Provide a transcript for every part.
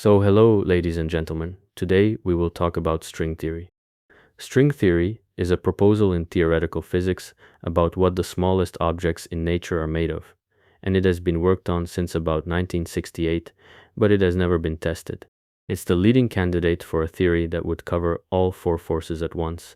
So, hello, ladies and gentlemen. Today we will talk about string theory. String theory is a proposal in theoretical physics about what the smallest objects in nature are made of, and it has been worked on since about 1968, but it has never been tested. It's the leading candidate for a theory that would cover all four forces at once,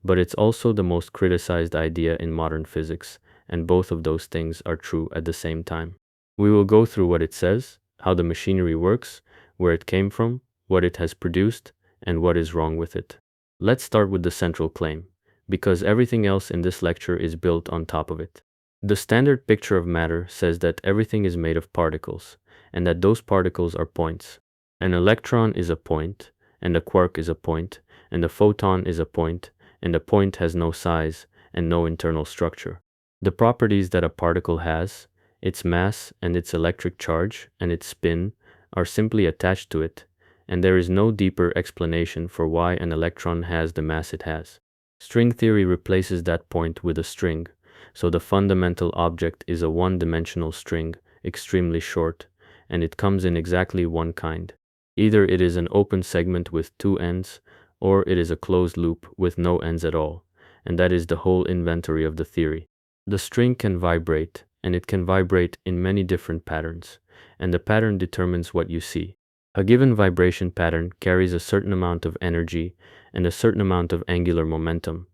but it's also the most criticized idea in modern physics, and both of those things are true at the same time. We will go through what it says, how the machinery works, where it came from, what it has produced, and what is wrong with it. Let's start with the central claim, because everything else in this lecture is built on top of it. The standard picture of matter says that everything is made of particles, and that those particles are points. An electron is a point, and a quark is a point, and a photon is a point, and a point has no size and no internal structure. The properties that a particle has, its mass and its electric charge and its spin, are simply attached to it, and there is no deeper explanation for why an electron has the mass it has. String theory replaces that point with a string, so the fundamental object is a one-dimensional string, extremely short, and it comes in exactly one kind. Either it is an open segment with two ends, or it is a closed loop with no ends at all, and that is the whole inventory of the theory. The string can vibrate, and it can vibrate in many different patterns, and the pattern determines what you see. A given vibration pattern carries a certain amount of energy and a certain amount of angular momentum,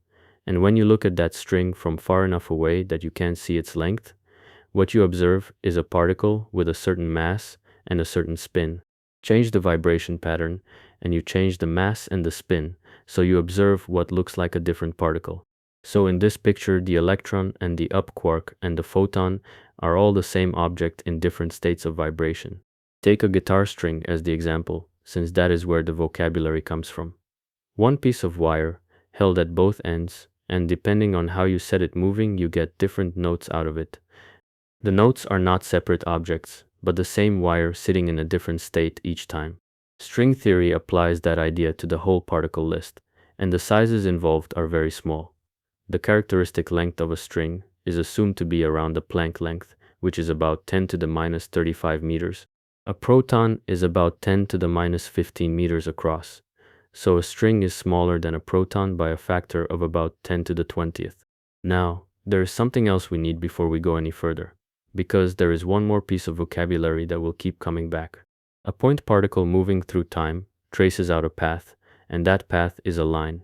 and when you look at that string from far enough away that you can't see its length, what you observe is a particle with a certain mass and a certain spin. Change the vibration pattern, and you change the mass and the spin, so you observe what looks like a different particle. So in this picture, the electron and the up quark and the photon are all the same object in different states of vibration. Take a guitar string as the example, since that is where the vocabulary comes from. One piece of wire, held at both ends, and depending on how you set it moving, you get different notes out of it. The notes are not separate objects, but the same wire sitting in a different state each time. String theory applies that idea to the whole particle list, and the sizes involved are very small. The characteristic length of a string is assumed to be around the Planck length, which is about 10 to the minus 35 meters. A proton is about 10 to the minus 15 meters across, so a string is smaller than a proton by a factor of about 10 to the 20th. Now, there is something else we need before we go any further, because there is one more piece of vocabulary that will keep coming back. A point particle moving through time traces out a path, and that path is a line.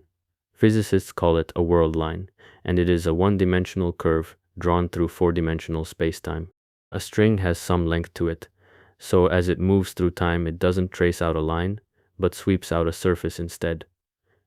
Physicists call it a world line, and it is a one-dimensional curve drawn through four-dimensional spacetime. A string has some length to it, so as it moves through time it doesn't trace out a line, but sweeps out a surface instead.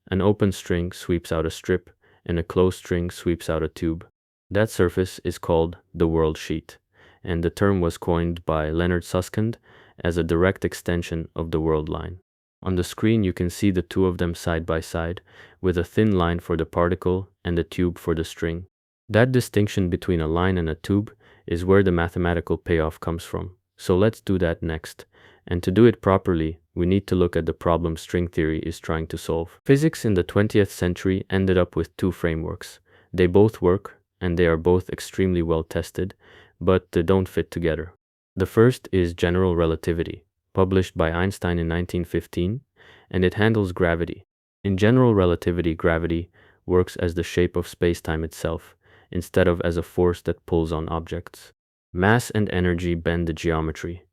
An open string sweeps out a strip, and a closed string sweeps out a tube. That surface is called the world sheet, and the term was coined by Leonard Susskind as a direct extension of the world line. On the screen you can see the two of them side by side, with a thin line for the particle and a tube for the string. That distinction between a line and a tube is where the mathematical payoff comes from. So let's do that next. And to do it properly, we need to look at the problem string theory is trying to solve. Physics in the 20th century ended up with two frameworks. They both work, and they are both extremely well tested, but they don't fit together. The first is general relativity, published by Einstein in 1915, and it handles gravity. In general relativity, gravity works as the shape of spacetime itself, instead of as a force that pulls on objects. Mass and energy bend the geometry,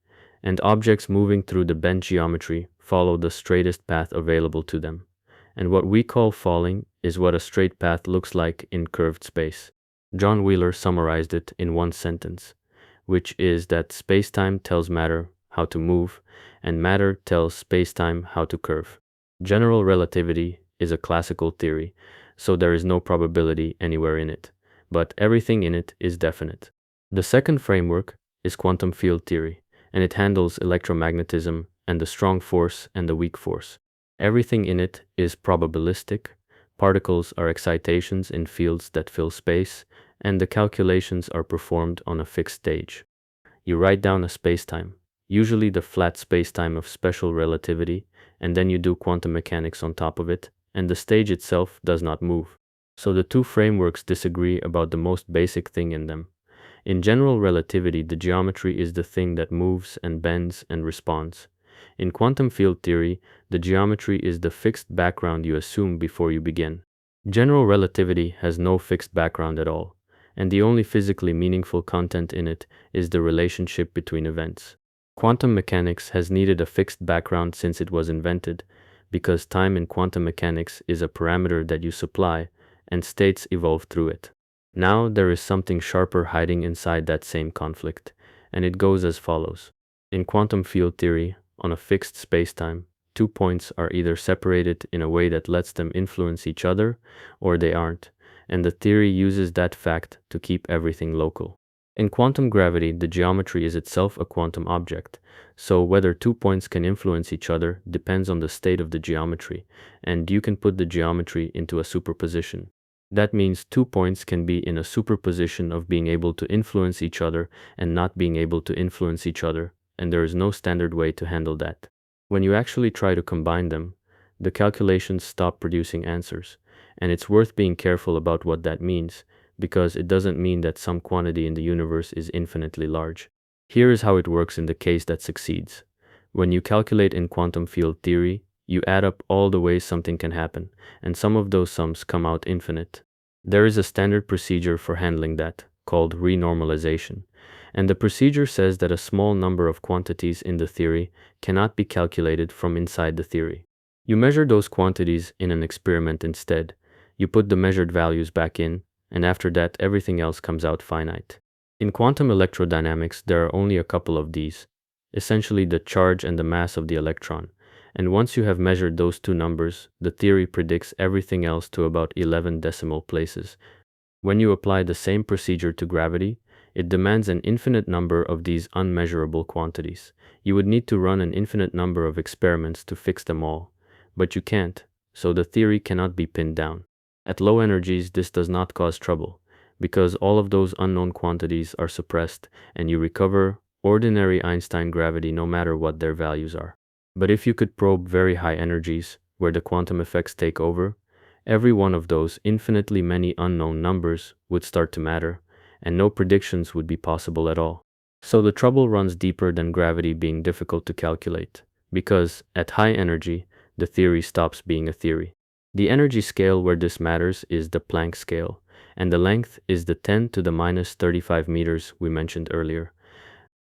and objects moving through the bent geometry follow the straightest path available to them. And what we call falling is what a straight path looks like in curved space. John Wheeler summarized it in one sentence, which is that spacetime tells matter how to move, and matter tells spacetime how to curve. General relativity is a classical theory, so there is no probability anywhere in it, but everything in it is definite. The second framework is quantum field theory, and it handles electromagnetism and the strong force and the weak force. Everything in it is probabilistic. Particles are excitations in fields that fill space, and the calculations are performed on a fixed stage. You write down a spacetime, usually the flat spacetime of special relativity, and then you do quantum mechanics on top of it, and the stage itself does not move. So the two frameworks disagree about the most basic thing in them. In general relativity, the geometry is the thing that moves and bends and responds. In quantum field theory, the geometry is the fixed background you assume before you begin. General relativity has no fixed background at all, and the only physically meaningful content in it is the relationship between events. Quantum mechanics has needed a fixed background since it was invented, because time in quantum mechanics is a parameter that you supply, and states evolve through it. Now there is something sharper hiding inside that same conflict, and it goes as follows. In quantum field theory, on a fixed spacetime, two points are either separated in a way that lets them influence each other, or they aren't, and the theory uses that fact to keep everything local. In quantum gravity, the geometry is itself a quantum object, so whether two points can influence each other depends on the state of the geometry, and you can put the geometry into a superposition. That means 2 points can be in a superposition of being able to influence each other and not being able to influence each other, and there is no standard way to handle that. When you actually try to combine them, the calculations stop producing answers, and it's worth being careful about what that means, because it doesn't mean that some quantity in the universe is infinitely large. Here is how it works in the case that succeeds. When you calculate in quantum field theory, you add up all the ways something can happen, and some of those sums come out infinite. There is a standard procedure for handling that, called renormalization, and the procedure says that a small number of quantities in the theory cannot be calculated from inside the theory. You measure those quantities in an experiment instead. You put the measured values back in, and after that everything else comes out finite. In quantum electrodynamics, there are only a couple of these, essentially the charge and the mass of the electron, and once you have measured those two numbers, the theory predicts everything else to about 11 decimal places. When you apply the same procedure to gravity, it demands an infinite number of these unmeasurable quantities. You would need to run an infinite number of experiments to fix them all, but you can't, so the theory cannot be pinned down. At low energies, this does not cause trouble, because all of those unknown quantities are suppressed and you recover ordinary Einstein gravity no matter what their values are. But if you could probe very high energies, where the quantum effects take over, every one of those infinitely many unknown numbers would start to matter, and no predictions would be possible at all. So the trouble runs deeper than gravity being difficult to calculate, because at high energy, the theory stops being a theory. The energy scale where this matters is the Planck scale, and the length is the 10 to the minus 35 meters we mentioned earlier.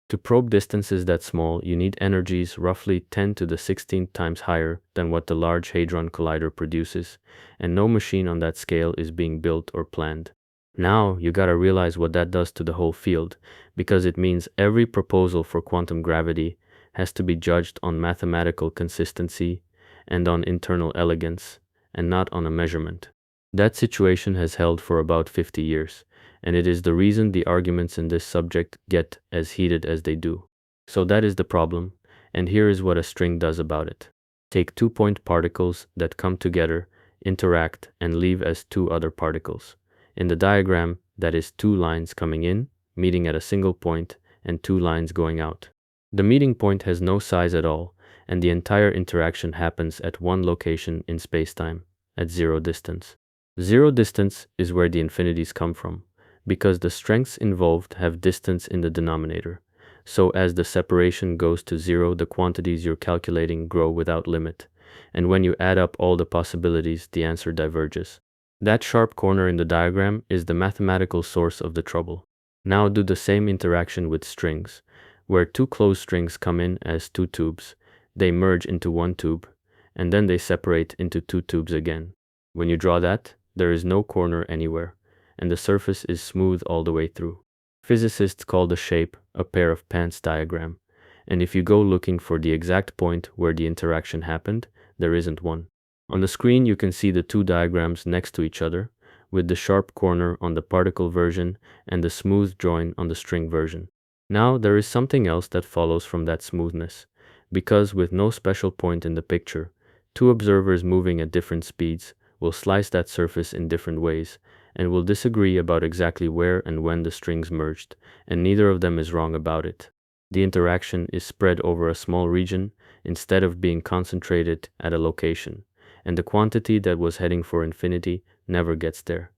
To probe distances that small, you need energies roughly 10 to the 16th times higher than what the Large Hadron Collider produces, and no machine on that scale is being built or planned. Now, you gotta realize what that does to the whole field, because it means every proposal for quantum gravity has to be judged on mathematical consistency and on internal elegance, and not on a measurement. That situation has held for about 50 years, and it is the reason the arguments in this subject get as heated as they do. So that is the problem, and here is what a string does about it. Take 2-point particles that come together, interact, and leave as two other particles. In the diagram, that is two lines coming in, meeting at a single point, and two lines going out. The meeting point has no size at all, and the entire interaction happens at one location in spacetime, at zero distance. Zero distance is where the infinities come from, because the strengths involved have distance in the denominator. So as the separation goes to zero, the quantities you're calculating grow without limit, and when you add up all the possibilities, the answer diverges. That sharp corner in the diagram is the mathematical source of the trouble. Now do the same interaction with strings, where two closed strings come in as two tubes. They merge into one tube, and then they separate into two tubes again. When you draw that, there is no corner anywhere, and the surface is smooth all the way through. Physicists call the shape a pair of pants diagram, and if you go looking for the exact point where the interaction happened, there isn't one. On the screen you can see the two diagrams next to each other, with the sharp corner on the particle version and the smooth join on the string version. Now there is something else that follows from that smoothness, because with no special point in the picture, two observers moving at different speeds will slice that surface in different ways, and will disagree about exactly where and when the strings merged, and neither of them is wrong about it. The interaction is spread over a small region instead of being concentrated at a location, and the quantity that was heading for infinity never gets there.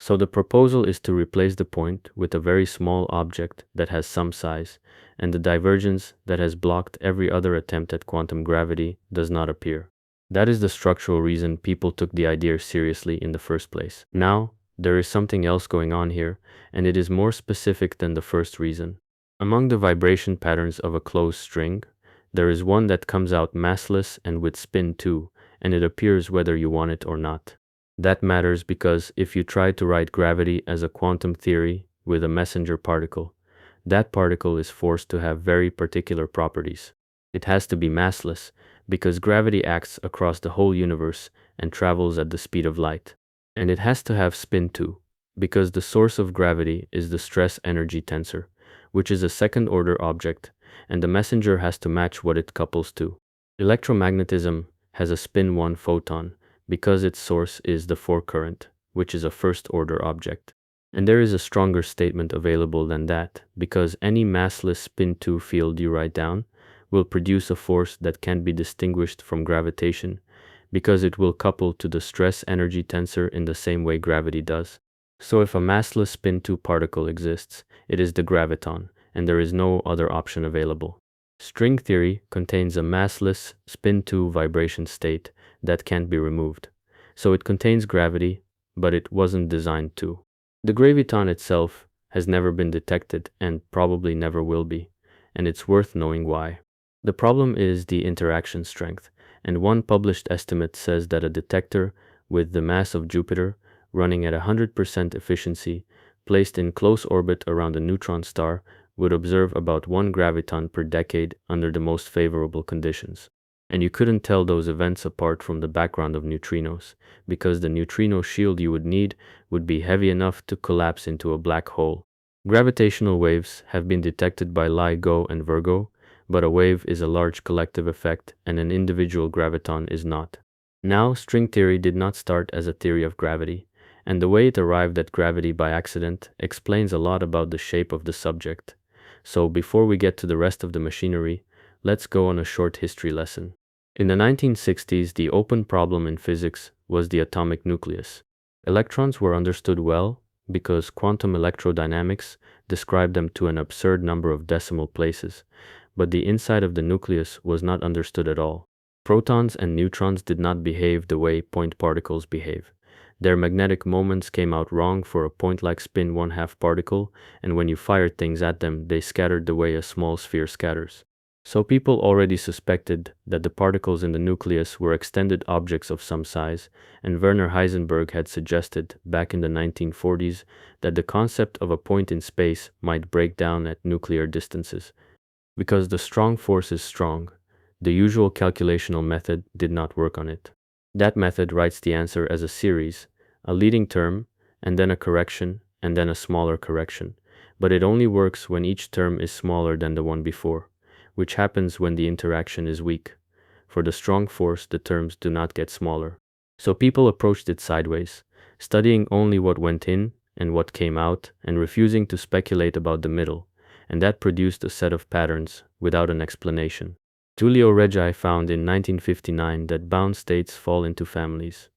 So the proposal is to replace the point with a very small object that has some size, and the divergence that has blocked every other attempt at quantum gravity does not appear. That is the structural reason people took the idea seriously in the first place. Now, there is something else going on here, and it is more specific than the first reason. Among the vibration patterns of a closed string, there is one that comes out massless and with spin too, and it appears whether you want it or not. That matters because if you try to write gravity as a quantum theory with a messenger particle, that particle is forced to have very particular properties. It has to be massless because gravity acts across the whole universe and travels at the speed of light. And it has to have spin too, because the source of gravity is the stress energy tensor, which is a second order object, and the messenger has to match what it couples to. Electromagnetism has a spin 1 photon because its source is the forecurrent, which is a first order object. And there is a stronger statement available than that, because any massless spin 2 field you write down will produce a force that can be distinguished from gravitation, because it will couple to the stress energy tensor in the same way gravity does. So if a massless spin 2 particle exists, it is the graviton, and there is no other option available. String theory contains a massless spin 2 vibration state that can't be removed. So it contains gravity, but it wasn't designed to. The graviton itself has never been detected and probably never will be, and it's worth knowing why. The problem is the interaction strength, and one published estimate says that a detector with the mass of Jupiter running at 100% efficiency, placed in close orbit around a neutron star, would observe about 1 graviton per decade under the most favorable conditions. And you couldn't tell those events apart from the background of neutrinos, because the neutrino shield you would need would be heavy enough to collapse into a black hole. Gravitational waves have been detected by LIGO and Virgo, but a wave is a large collective effect and an individual graviton is not. Now, string theory did not start as a theory of gravity, and the way it arrived at gravity by accident explains a lot about the shape of the subject. So before we get to the rest of the machinery, let's go on a short history lesson. In the 1960s, the open problem in physics was the atomic nucleus. Electrons were understood well because quantum electrodynamics described them to an absurd number of decimal places, but the inside of the nucleus was not understood at all. Protons and neutrons did not behave the way point particles behave. Their magnetic moments came out wrong for a point-like spin 1/2 particle, and when you fired things at them, they scattered the way a small sphere scatters. So people already suspected that the particles in the nucleus were extended objects of some size, and Werner Heisenberg had suggested, back in the 1940s, that the concept of a point in space might break down at nuclear distances. Because the strong force is strong, the usual calculational method did not work on it. That method writes the answer as a series, a leading term, and then a correction, and then a smaller correction, but it only works when each term is smaller than the one before, which happens when the interaction is weak. For the strong force, the terms do not get smaller. So people approached it sideways, studying only what went in and what came out, and refusing to speculate about the middle, and that produced a set of patterns without an explanation. Giulio Reggi found in 1959 that bound states fall into families.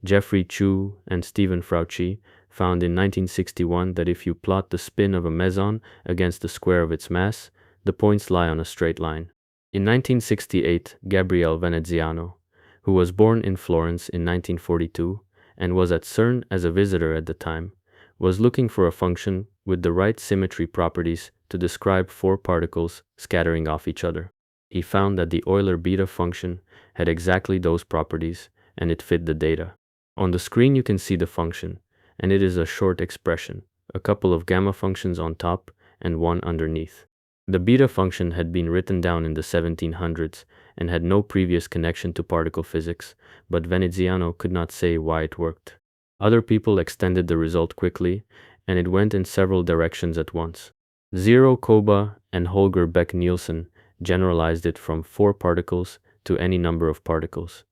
Geoffrey Chew and Stephen Frautschi found in 1961 that if you plot the spin of a meson against the square of its mass, the points lie on a straight line. In 1968, Gabriele Veneziano, who was born in Florence in 1942 and was at CERN as a visitor at the time, was looking for a function with the right symmetry properties to describe 4 particles scattering off each other. He found that the Euler beta function had exactly those properties, and it fit the data. On the screen you can see the function, and it is a short expression, a couple of gamma functions on top and one underneath. The beta function had been written down in the 1700s and had no previous connection to particle physics, but Veneziano could not say why it worked. Other people extended the result quickly, and it went in several directions at once. Zero Koba and Holger Beck-Nielsen generalized it from 4 particles to any number of particles.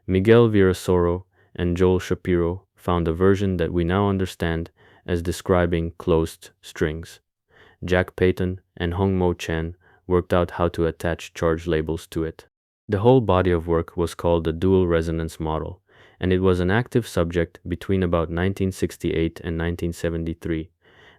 Miguel Virasoro and Joel Shapiro found a version that we now understand as describing closed strings. Jack Payton and Hongmo Chen worked out how to attach charge labels to it. The whole body of work was called the dual resonance model, and it was an active subject between about 1968 and 1973,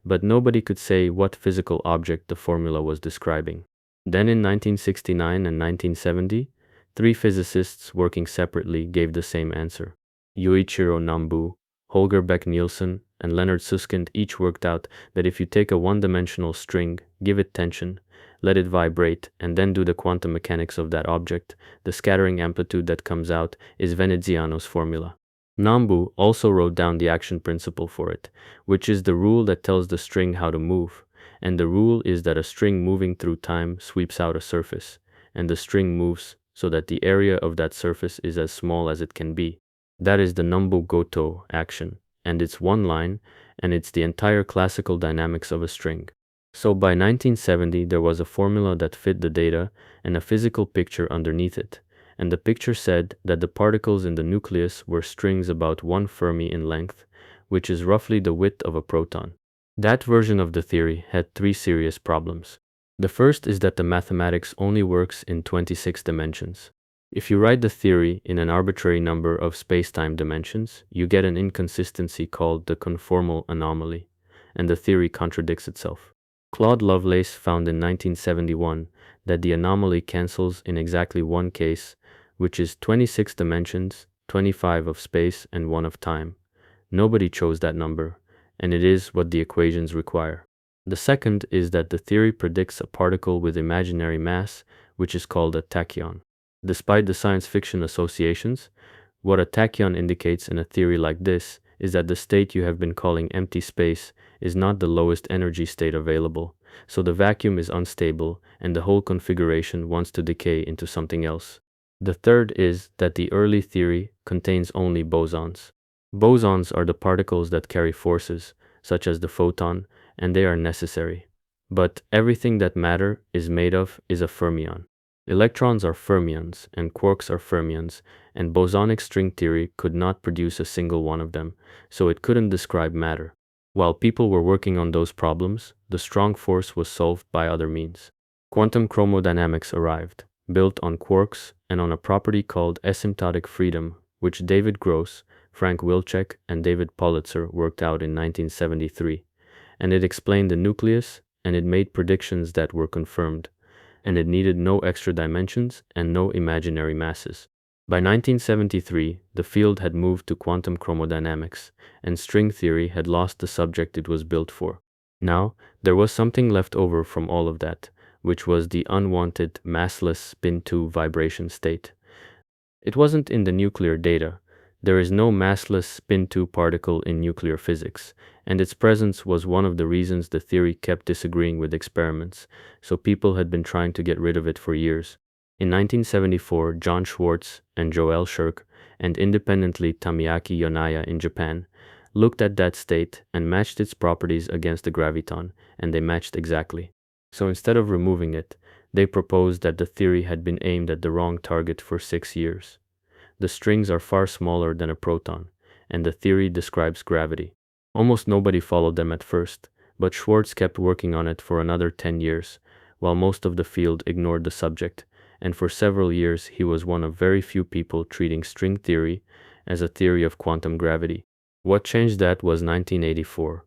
but nobody could say what physical object the formula was describing. Then in 1969 and 1970, three physicists working separately gave the same answer. Yuichiro Nambu, Holger Beck-Nielsen, and Leonard Susskind each worked out that if you take a one-dimensional string, give it tension, let it vibrate, and then do the quantum mechanics of that object, the scattering amplitude that comes out is Veneziano's formula. Nambu also wrote down the action principle for it, which is the rule that tells the string how to move, and the rule is that a string moving through time sweeps out a surface, and the string moves so that the area of that surface is as small as it can be. That is the Nambu-Goto action, and it's one line, and it's the entire classical dynamics of a string. So by 1970, there was a formula that fit the data and a physical picture underneath it, and the picture said that the particles in the nucleus were strings about 1 Fermi in length, which is roughly the width of a proton. That version of the theory had three serious problems. The first is that the mathematics only works in 26 dimensions. If you write the theory in an arbitrary number of space-time dimensions, you get an inconsistency called the conformal anomaly, and the theory contradicts itself. Claude Lovelace found in 1971 that the anomaly cancels in exactly one case, which is 26 dimensions, 25 of space, and 1 of time. Nobody chose that number, and it is what the equations require. The second is that the theory predicts a particle with imaginary mass, which is called a tachyon. Despite the science fiction associations, what a tachyon indicates in a theory like this is that the state you have been calling empty space is not the lowest energy state available, so the vacuum is unstable and the whole configuration wants to decay into something else. The third is that the early theory contains only bosons. Bosons are the particles that carry forces, such as the photon, and they are necessary. But everything that matter is made of is a fermion. Electrons are fermions, and quarks are fermions, and bosonic string theory could not produce a single one of them, so it couldn't describe matter. While people were working on those problems, the strong force was solved by other means. Quantum chromodynamics arrived, built on quarks and on a property called asymptotic freedom, which David Gross, Frank Wilczek, and David Politzer worked out in 1973. And it explained the nucleus, and it made predictions that were confirmed, and it needed no extra dimensions and no imaginary masses. By 1973, the field had moved to quantum chromodynamics, and string theory had lost the subject it was built for. Now, there was something left over from all of that, which was the unwanted massless spin-2 vibration state. It wasn't in the nuclear data. There is no massless spin-2 particle in nuclear physics, and its presence was one of the reasons the theory kept disagreeing with experiments, so people had been trying to get rid of it for years. In 1974, John Schwartz and Joel Shirk, and independently Tamiaki Yonaya in Japan, looked at that state and matched its properties against the graviton, and they matched exactly. So instead of removing it, they proposed that the theory had been aimed at the wrong target for 6 years. The strings are far smaller than a proton, and the theory describes gravity. Almost nobody followed them at first, but Schwartz kept working on it for another 10 years, while most of the field ignored the subject, and for several years he was one of very few people treating string theory as a theory of quantum gravity. What changed that was 1984,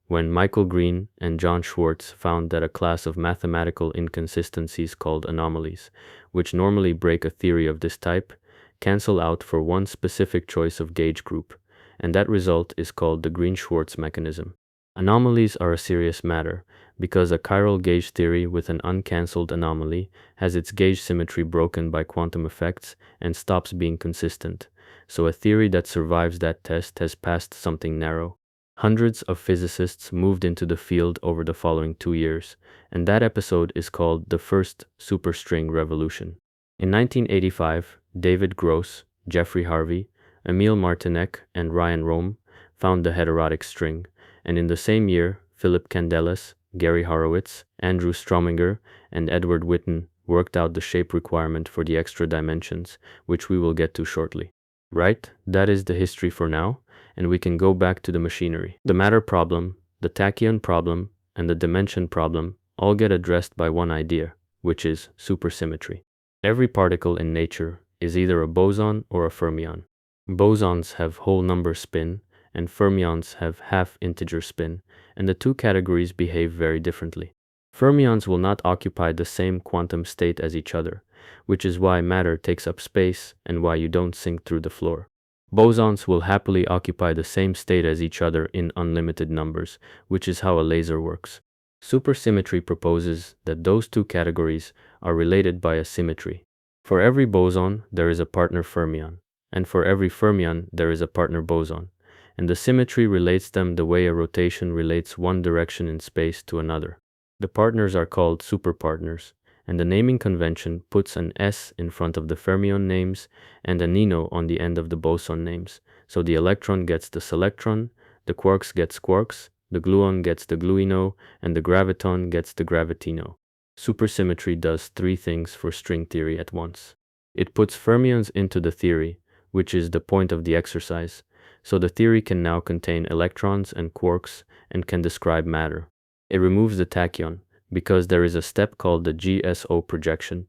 when Michael Green and John Schwartz found that a class of mathematical inconsistencies called anomalies, which normally break a theory of this type, cancel out for one specific choice of gauge group, and that result is called the Green-Schwartz mechanism. Anomalies are a serious matter, because a chiral gauge theory with an uncancelled anomaly has its gauge symmetry broken by quantum effects and stops being consistent, so a theory that survives that test has passed something narrow. Hundreds of physicists moved into the field over the following 2 years, and that episode is called the first superstring revolution. In 1985, David Gross, Jeffrey Harvey, Emile Martinec, and Ryan Rohm found the heterotic string, and in the same year, Philip Candelas, Gary Horowitz, Andrew Strominger, and Edward Witten worked out the shape requirement for the extra dimensions, which we will get to shortly. Right, that is the history for now, and we can go back to the machinery. The matter problem, the tachyon problem, and the dimension problem all get addressed by one idea, which is supersymmetry. Every particle in nature is either a boson or a fermion. Bosons have whole number spin, and fermions have half-integer spin, and the two categories behave very differently. Fermions will not occupy the same quantum state as each other, which is why matter takes up space and why you don't sink through the floor. Bosons will happily occupy the same state as each other in unlimited numbers, which is how a laser works. Supersymmetry proposes that those two categories are related by a symmetry. For every boson, there is a partner fermion, and for every fermion, there is a partner boson, and the symmetry relates them the way a rotation relates one direction in space to another. The partners are called superpartners, and the naming convention puts an S in front of the fermion names and a nino on the end of the boson names, so the electron gets the selectron, the quarks gets quarks, the gluon gets the gluino, and the graviton gets the gravitino. Supersymmetry does three things for string theory at once. It puts fermions into the theory, which is the point of the exercise, so the theory can now contain electrons and quarks and can describe matter. It removes the tachyon, because there is a step called the GSO projection,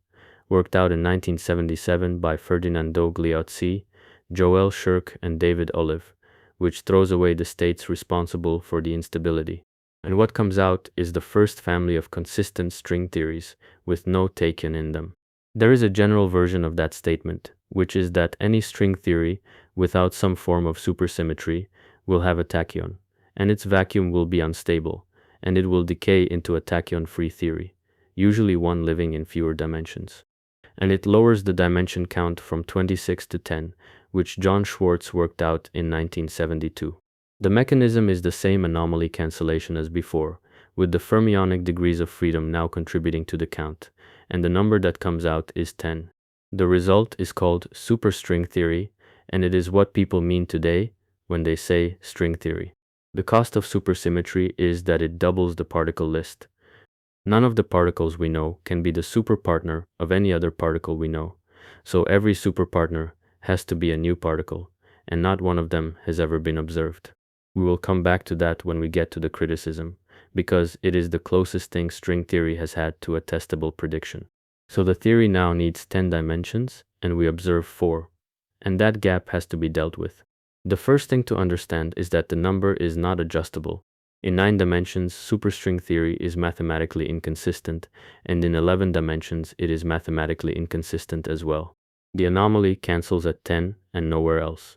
worked out in 1977 by Ferdinando Gliozzi, Joel Shirk, and David Olive, which throws away the states responsible for the instability. And what comes out is the first family of consistent string theories with no tachyon in them. There is a general version of that statement, which is that any string theory without some form of supersymmetry will have a tachyon, and its vacuum will be unstable, and it will decay into a tachyon-free theory, usually one living in fewer dimensions. And it lowers the dimension count from 26 to 10, which John Schwartz worked out in 1972. The mechanism is the same anomaly cancellation as before, with the fermionic degrees of freedom now contributing to the count, and the number that comes out is 10. The result is called superstring theory, and it is what people mean today when they say string theory. The cost of supersymmetry is that it doubles the particle list. None of the particles we know can be the superpartner of any other particle we know, so every superpartner has to be a new particle, and not one of them has ever been observed. We will come back to that when we get to the criticism, because it is the closest thing string theory has had to a testable prediction. So the theory now needs 10 dimensions, and we observe 4, and that gap has to be dealt with. The first thing to understand is that the number is not adjustable. In 9 dimensions, superstring theory is mathematically inconsistent, and in 11 dimensions, it is mathematically inconsistent as well. The anomaly cancels at 10 and nowhere else.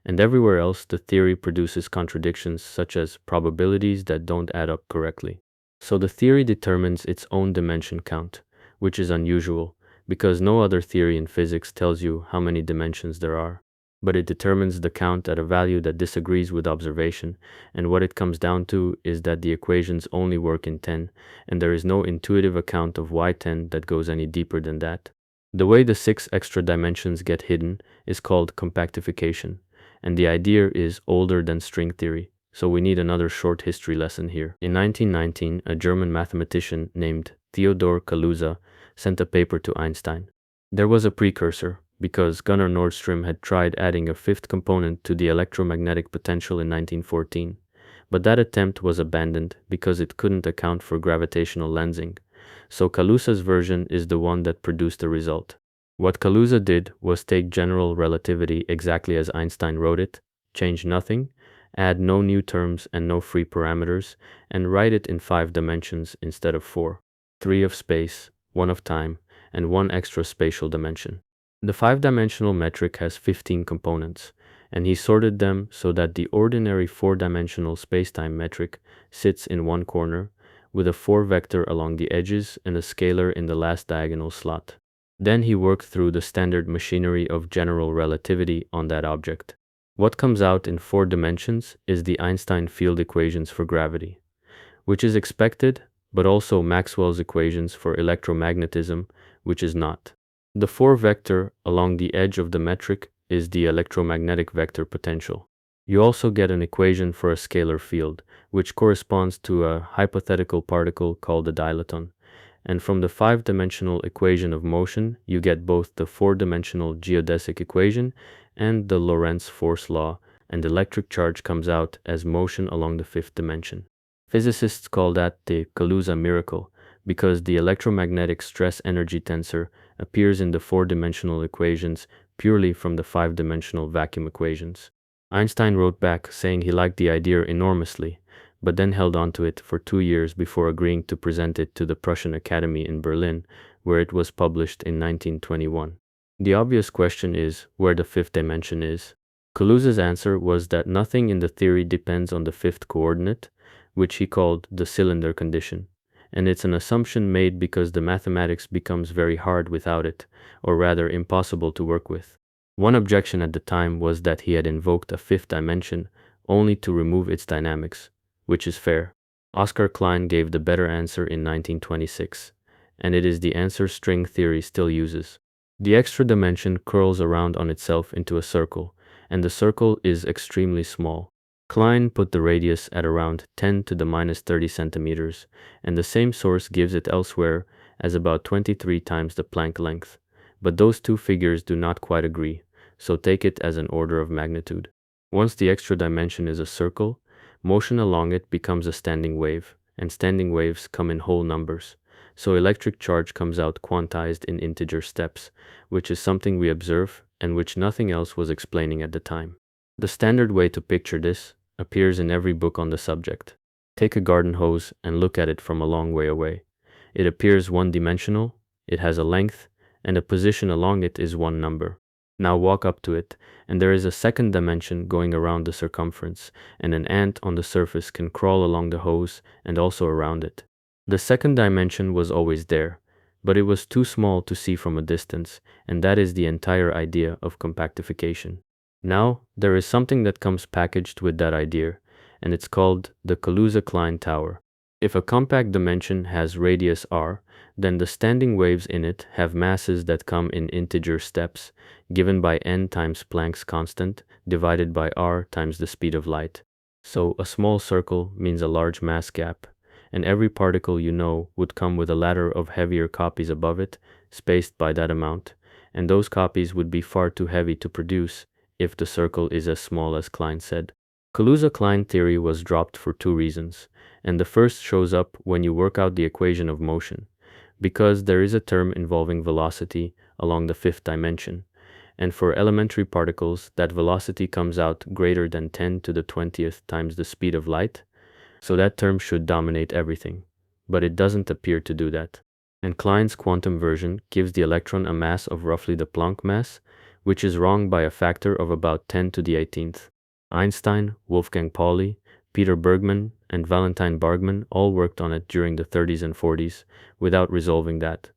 And everywhere else, the theory produces contradictions such as probabilities that don't add up correctly. So the theory determines its own dimension count, which is unusual, because no other theory in physics tells you how many dimensions there are. But it determines the count at a value that disagrees with observation, and what it comes down to is that the equations only work in 10, and there is no intuitive account of why 10 that goes any deeper than that. The way the 6 extra dimensions get hidden is called compactification, and the idea is older than string theory, so we need another short history lesson here. In 1919, a German mathematician named Theodor Kaluza sent a paper to Einstein. There was a precursor, because Gunnar Nordström had tried adding a 5th component to the electromagnetic potential in 1914, but that attempt was abandoned because it couldn't account for gravitational lensing, so Kaluza's version is the one that produced the result. What Kaluza did was take general relativity exactly as Einstein wrote it, change nothing, add no new terms and no free parameters, and write it in 5 dimensions instead of 4, 3 of space, 1 of time, and 1 extra spatial dimension. The 5-dimensional metric has 15 components, and he sorted them so that the ordinary 4-dimensional spacetime metric sits in one corner, with a 4 vector along the edges and a scalar in the last diagonal slot. Then he worked through the standard machinery of general relativity on that object. What comes out in 4 dimensions is the Einstein field equations for gravity, which is expected, but also Maxwell's equations for electromagnetism, which is not. The 4 vector along the edge of the metric is the electromagnetic vector potential. You also get an equation for a scalar field, which corresponds to a hypothetical particle called a dilaton. And from the 5-dimensional equation of motion, you get both the 4-dimensional geodesic equation and the Lorentz force law, and electric charge comes out as motion along the 5th dimension. Physicists call that the Kaluza miracle, because the electromagnetic stress energy tensor appears in the 4-dimensional equations purely from the five-dimensional vacuum equations. Einstein wrote back saying he liked the idea enormously, but then held on to it for 2 years before agreeing to present it to the Prussian Academy in Berlin, where it was published in 1921. The obvious question is where the fifth dimension is. Kaluza's answer was that nothing in the theory depends on the fifth coordinate, which he called the cylinder condition, and it's an assumption made because the mathematics becomes very hard without it, or rather impossible to work with. One objection at the time was that he had invoked a fifth dimension only to remove its dynamics, which is fair. Oscar Klein gave the better answer in 1926, and it is the answer string theory still uses. The extra dimension curls around on itself into a circle, and the circle is extremely small. Klein put the radius at around 10 to the minus 30 centimeters, and the same source gives it elsewhere as about 23 times the Planck length. But those two figures do not quite agree, so take it as an order of magnitude. Once the extra dimension is a circle, motion along it becomes a standing wave, and standing waves come in whole numbers. So electric charge comes out quantized in integer steps, which is something we observe and which nothing else was explaining at the time. The standard way to picture this appears in every book on the subject. Take a garden hose and look at it from a long way away. It appears one-dimensional, it has a length, and a position along it is one number. Now walk up to it, and there is a second dimension going around the circumference, and an ant on the surface can crawl along the hose and also around it. The second dimension was always there, but it was too small to see from a distance, and that is the entire idea of compactification. Now, there is something that comes packaged with that idea, and it's called the Kaluza-Klein tower. If a compact dimension has radius r, then the standing waves in it have masses that come in integer steps, given by n times Planck's constant, divided by r times the speed of light. So, a small circle means a large mass gap, and every particle you know would come with a ladder of heavier copies above it, spaced by that amount, and those copies would be far too heavy to produce if the circle is as small as Klein said. Kaluza-Klein theory was dropped for two reasons, and the first shows up when you work out the equation of motion, because there is a term involving velocity along the fifth dimension, and for elementary particles that velocity comes out greater than 10 to the 20th times the speed of light, so that term should dominate everything, but it doesn't appear to do that. And Klein's quantum version gives the electron a mass of roughly the Planck mass, which is wrong by a factor of about 10 to the 18th. Einstein, Wolfgang Pauli, Peter Bergman, and Valentine Bargmann all worked on it during the 30s and 40s without resolving that.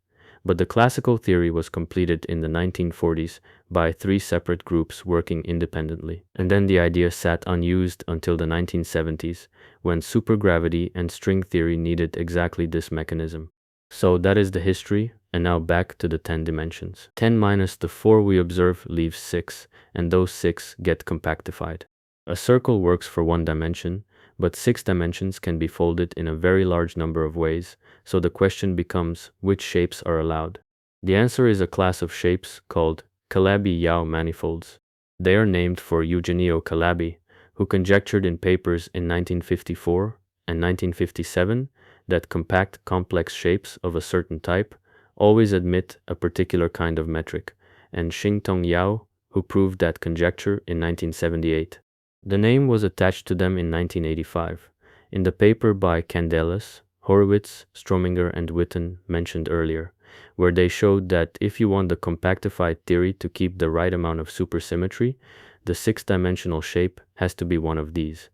But the classical theory was completed in the 1940s by three separate groups working independently. And then the idea sat unused until the 1970s, when supergravity and string theory needed exactly this mechanism. So that is the history, and now back to the 10 dimensions. 10 minus the 4 we observe leaves 6, and those 6 get compactified. A circle works for one dimension, but 6 dimensions can be folded in a very large number of ways, so the question becomes which shapes are allowed. The answer is a class of shapes called Calabi-Yau manifolds. They are named for Eugenio Calabi, who conjectured in papers in 1954 and 1957 that compact complex shapes of a certain type always admit a particular kind of metric, and Xingtong Yau, who proved that conjecture in 1978. The name was attached to them in 1985, in the paper by Candelas, Horowitz, Strominger, and Witten mentioned earlier, where they showed that if you want the compactified theory to keep the right amount of supersymmetry, the six-dimensional shape has to be one of these.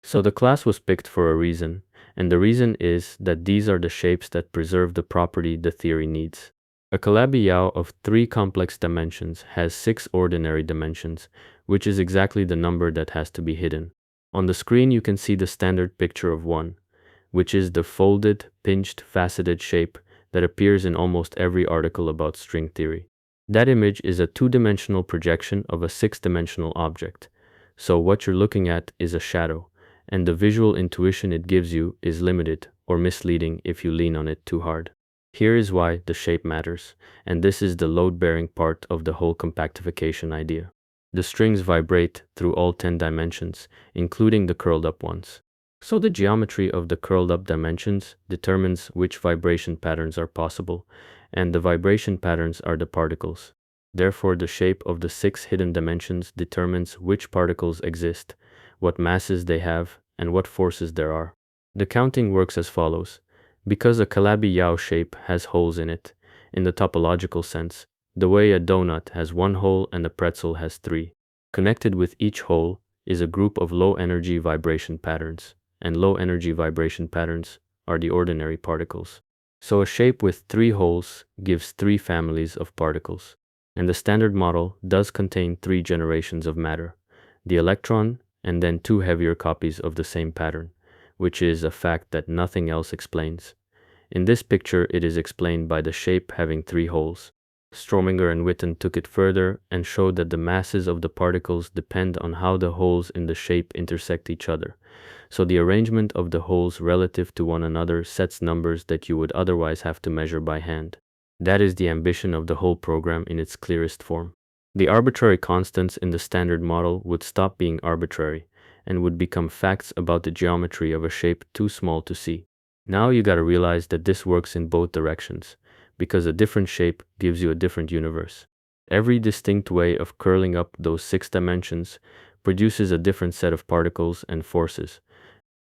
So the class was picked for a reason, and the reason is that these are the shapes that preserve the property the theory needs. A Calabi-Yau of 3 complex dimensions has 6 ordinary dimensions, which is exactly the number that has to be hidden. On the screen you can see the standard picture of one, which is the folded, pinched, faceted shape that appears in almost every article about string theory. That image is a 2-dimensional projection of a 6-dimensional object, so what you're looking at is a shadow, and the visual intuition it gives you is limited or misleading if you lean on it too hard. Here is why the shape matters, and this is the load-bearing part of the whole compactification idea. The strings vibrate through all 10 dimensions, including the curled-up ones. So the geometry of the curled-up dimensions determines which vibration patterns are possible, and the vibration patterns are the particles. Therefore, the shape of the 6 hidden dimensions determines which particles exist, what masses they have, and what forces there are. The counting works as follows. Because a Calabi-Yau shape has holes in it, in the topological sense, the way a donut has 1 hole and a pretzel has 3. Connected with each hole is a group of low-energy vibration patterns, and low-energy vibration patterns are the ordinary particles. So a shape with 3 holes gives 3 families of particles. And the Standard Model does contain 3 generations of matter, the electron and then 2 heavier copies of the same pattern, which is a fact that nothing else explains. In this picture, it is explained by the shape having 3 holes. Strominger and Witten took it further and showed that the masses of the particles depend on how the holes in the shape intersect each other. So the arrangement of the holes relative to one another sets numbers that you would otherwise have to measure by hand. That is the ambition of the whole program in its clearest form. The arbitrary constants in the Standard Model would stop being arbitrary and would become facts about the geometry of a shape too small to see. Now you gotta realize that this works in both directions, because a different shape gives you a different universe. Every distinct way of curling up those 6 dimensions produces a different set of particles and forces.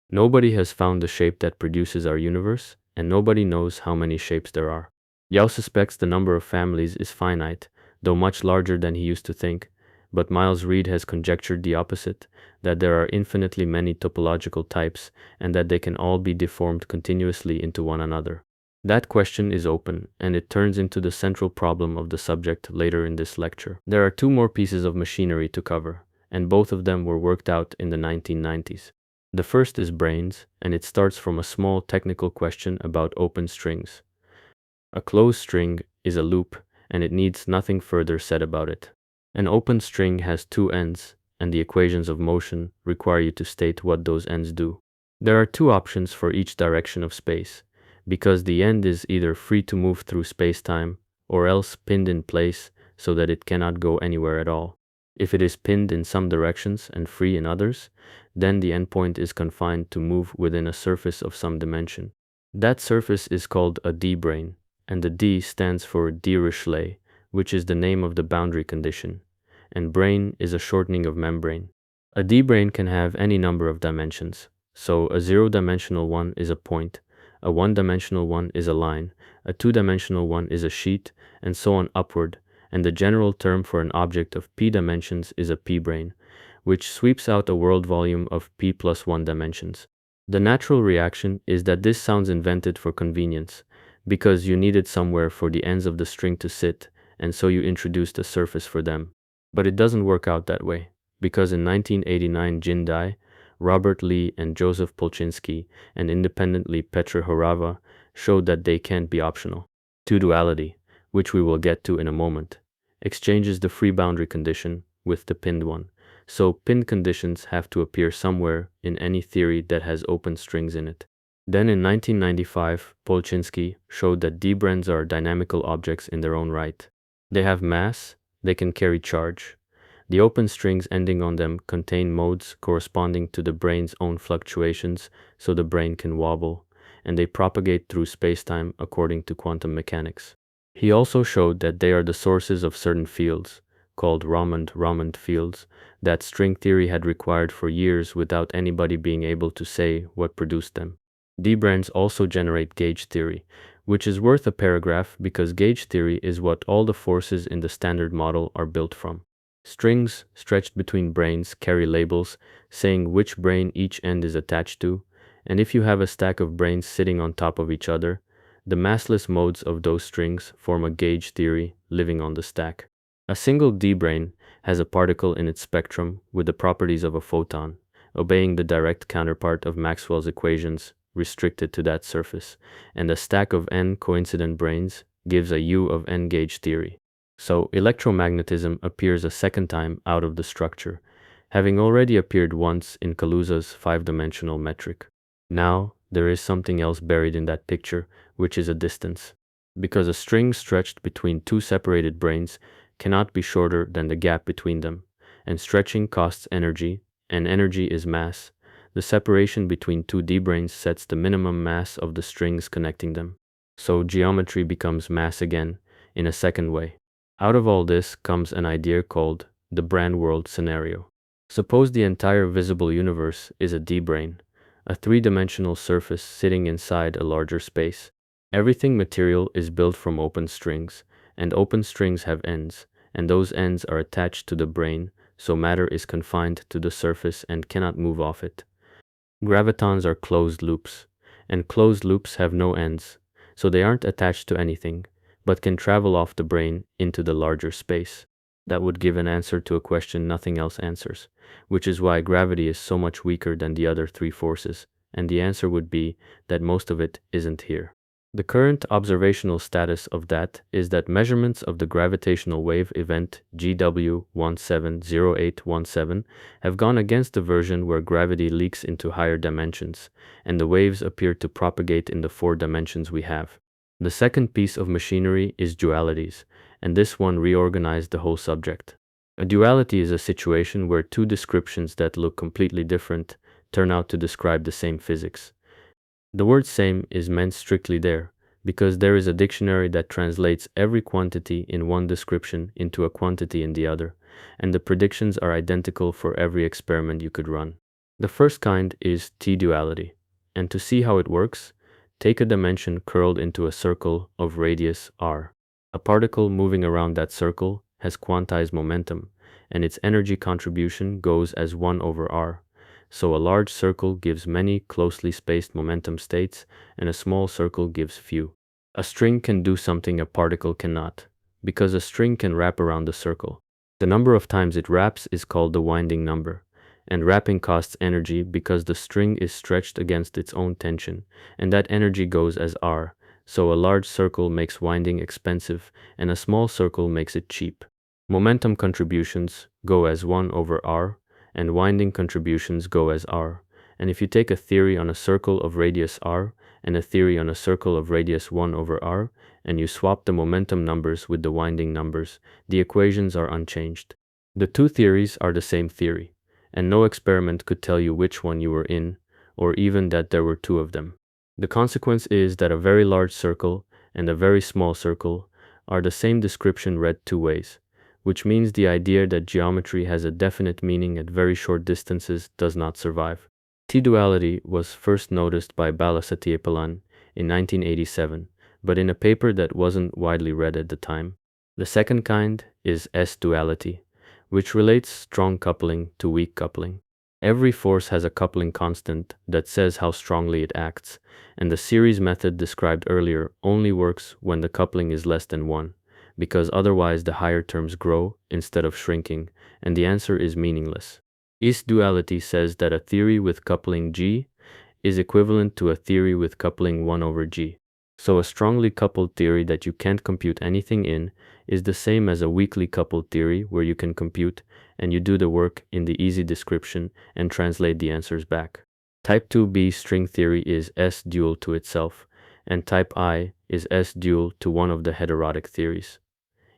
Nobody has found the shape that produces our universe, and nobody knows how many shapes there are. Yau suspects the number of families is finite, though much larger than he used to think, but Miles Reed has conjectured the opposite, that there are infinitely many topological types and that they can all be deformed continuously into one another. That question is open, and it turns into the central problem of the subject later in this lecture. There are 2 more pieces of machinery to cover, and both of them were worked out in the 1990s. The first is brains, and it starts from a small technical question about open strings. A closed string is a loop, and it needs nothing further said about it. An open string has 2 ends, and the equations of motion require you to state what those ends do. There are 2 options for each direction of space, because the end is either free to move through space-time or else pinned in place so that it cannot go anywhere at all. If it is pinned in some directions and free in others, then the endpoint is confined to move within a surface of some dimension. That surface is called a D-brane, and the D stands for Dirichlet, which is the name of the boundary condition, and brane is a shortening of membrane. A D-brane can have any number of dimensions, so a 0-dimensional one is a point, a 1-dimensional one is a line, a 2-dimensional one is a sheet, and so on upward, and the general term for an object of p dimensions is a p-brane, which sweeps out a world volume of p plus 1 dimensions. The natural reaction is that this sounds invented for convenience, because you needed somewhere for the ends of the string to sit, and so you introduced a surface for them. But it doesn't work out that way, because in 1989 Jin Dai, Robert Lee and Joseph Polchinski, and independently Petr Horava, showed that they can't be optional. Two-duality, which we will get to in a moment, exchanges the free boundary condition with the pinned one, so pinned conditions have to appear somewhere in any theory that has open strings in it. Then in 1995, Polchinski showed that D-branes are dynamical objects in their own right. They have mass, they can carry charge. The open strings ending on them contain modes corresponding to the brane's own fluctuations, so the brane can wobble, and they propagate through spacetime according to quantum mechanics. He also showed that they are the sources of certain fields, called Raman fields, that string theory had required for years without anybody being able to say what produced them. D-branes also generate gauge theory, which is worth a paragraph because gauge theory is what all the forces in the Standard Model are built from. Strings stretched between branes carry labels saying which brane each end is attached to, and if you have a stack of branes sitting on top of each other, the massless modes of those strings form a gauge theory living on the stack. A single D-brane has a particle in its spectrum with the properties of a photon, obeying the direct counterpart of Maxwell's equations restricted to that surface, and a stack of n coincident branes gives a U of n gauge theory. So electromagnetism appears a second time out of the structure, having already appeared once in Kaluza's 5-dimensional metric. Now, there is something else buried in that picture, which is a distance, because a string stretched between 2 separated branes cannot be shorter than the gap between them, and stretching costs energy, and energy is mass. The separation between 2 D-branes sets the minimum mass of the strings connecting them. So geometry becomes mass again, in a second way. Out of all this comes an idea called the brane world scenario. Suppose the entire visible universe is a D-brane, a three-dimensional surface sitting inside a larger space. Everything material is built from open strings, and open strings have ends, and those ends are attached to the brane, so matter is confined to the surface and cannot move off it. Gravitons are closed loops, and closed loops have no ends, so they aren't attached to anything, but can travel off the brane into the larger space. That would give an answer to a question nothing else answers, which is why gravity is so much weaker than the other three forces, and the answer would be that most of it isn't here. The current observational status of that is that measurements of the gravitational wave event GW170817 have gone against the version where gravity leaks into higher dimensions, and the waves appear to propagate in the 4 dimensions we have. The second piece of machinery is dualities, and this one reorganized the whole subject. A duality is a situation where two descriptions that look completely different turn out to describe the same physics. The word same is meant strictly there, because there is a dictionary that translates every quantity in one description into a quantity in the other, and the predictions are identical for every experiment you could run. The first kind is T-duality, and to see how it works, take a dimension curled into a circle of radius r. A particle moving around that circle has quantized momentum, and its energy contribution goes as 1 over r. So a large circle gives many closely spaced momentum states, and a small circle gives few. A string can do something a particle cannot, because a string can wrap around the circle. The number of times it wraps is called the winding number, and wrapping costs energy because the string is stretched against its own tension, and that energy goes as r, so a large circle makes winding expensive, and a small circle makes it cheap. Momentum contributions go as 1 over r, and winding contributions go as r. And if you take a theory on a circle of radius r and a theory on a circle of radius 1 over r, and you swap the momentum numbers with the winding numbers, the equations are unchanged. The two theories are the same theory, and no experiment could tell you which one you were in, or even that there were two of them. The consequence is that a very large circle and a very small circle are the same description read two ways, which means the idea that geometry has a definite meaning at very short distances does not survive. T-duality was first noticed by Balasatiepalan in 1987, but in a paper that wasn't widely read at the time. The second kind is S-duality, which relates strong coupling to weak coupling. Every force has a coupling constant that says how strongly it acts, and the series method described earlier only works when the coupling is less than 1. Because otherwise the higher terms grow instead of shrinking, and the answer is meaningless. S-duality says that a theory with coupling G is equivalent to a theory with coupling 1 over G. So a strongly coupled theory that you can't compute anything in is the same as a weakly coupled theory where you can compute, and you do the work in the easy description and translate the answers back. Type 2b string theory is S-dual to itself, and type I is S-dual to one of the heterotic theories.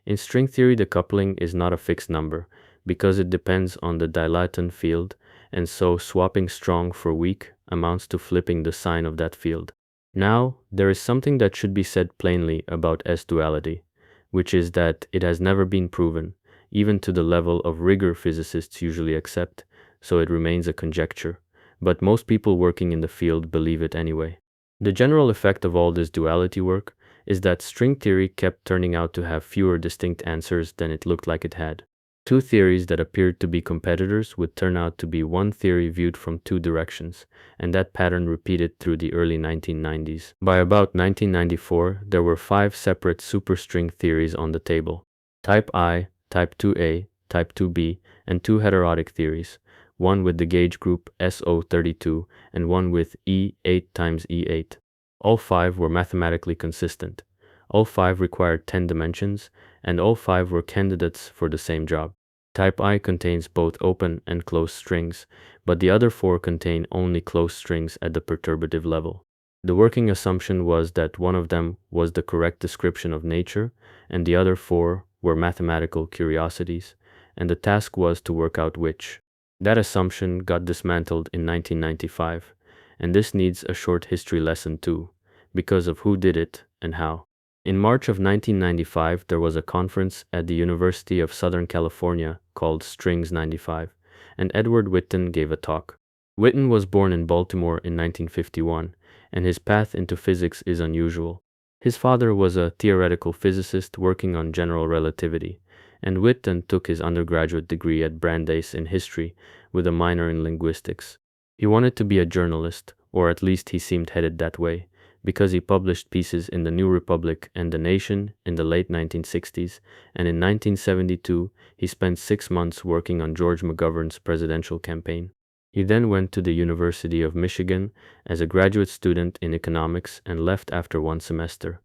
In string theory, the coupling is not a fixed number because it depends on the dilaton field, and so swapping strong for weak amounts to flipping the sign of that field. Now, there is something that should be said plainly about S-duality, which is that it has never been proven, even to the level of rigor physicists usually accept, so it remains a conjecture, but most people working in the field believe it anyway. The general effect of all this duality work is that string theory kept turning out to have fewer distinct answers than it looked like it had. Two theories that appeared to be competitors would turn out to be one theory viewed from two directions, and that pattern repeated through the early 1990s. By about 1994, there were 5 separate superstring theories on the table: type I, type 2a, type 2b, and 2 heterotic theories, one with the gauge group SO32 and one with E8 times E8. All 5 were mathematically consistent. All 5 required 10 dimensions, and all 5 were candidates for the same job. Type I contains both open and closed strings, but the other 4 contain only closed strings at the perturbative level. The working assumption was that one of them was the correct description of nature, and the other 4 were mathematical curiosities, and the task was to work out which. That assumption got dismantled in 1995, and this needs a short history lesson too, because of who did it and how. In March of 1995, there was a conference at the University of Southern California called Strings 95, and Edward Witten gave a talk. Witten was born in Baltimore in 1951, and his path into physics is unusual. His father was a theoretical physicist working on general relativity, and Witten took his undergraduate degree at Brandeis in history with a minor in linguistics. He wanted to be a journalist, or at least he seemed headed that way, because he published pieces in the New Republic and The Nation in the late 1960s, and in 1972 he spent 6 months working on George McGovern's presidential campaign. He then went to the University of Michigan as a graduate student in economics and left after 1 semester.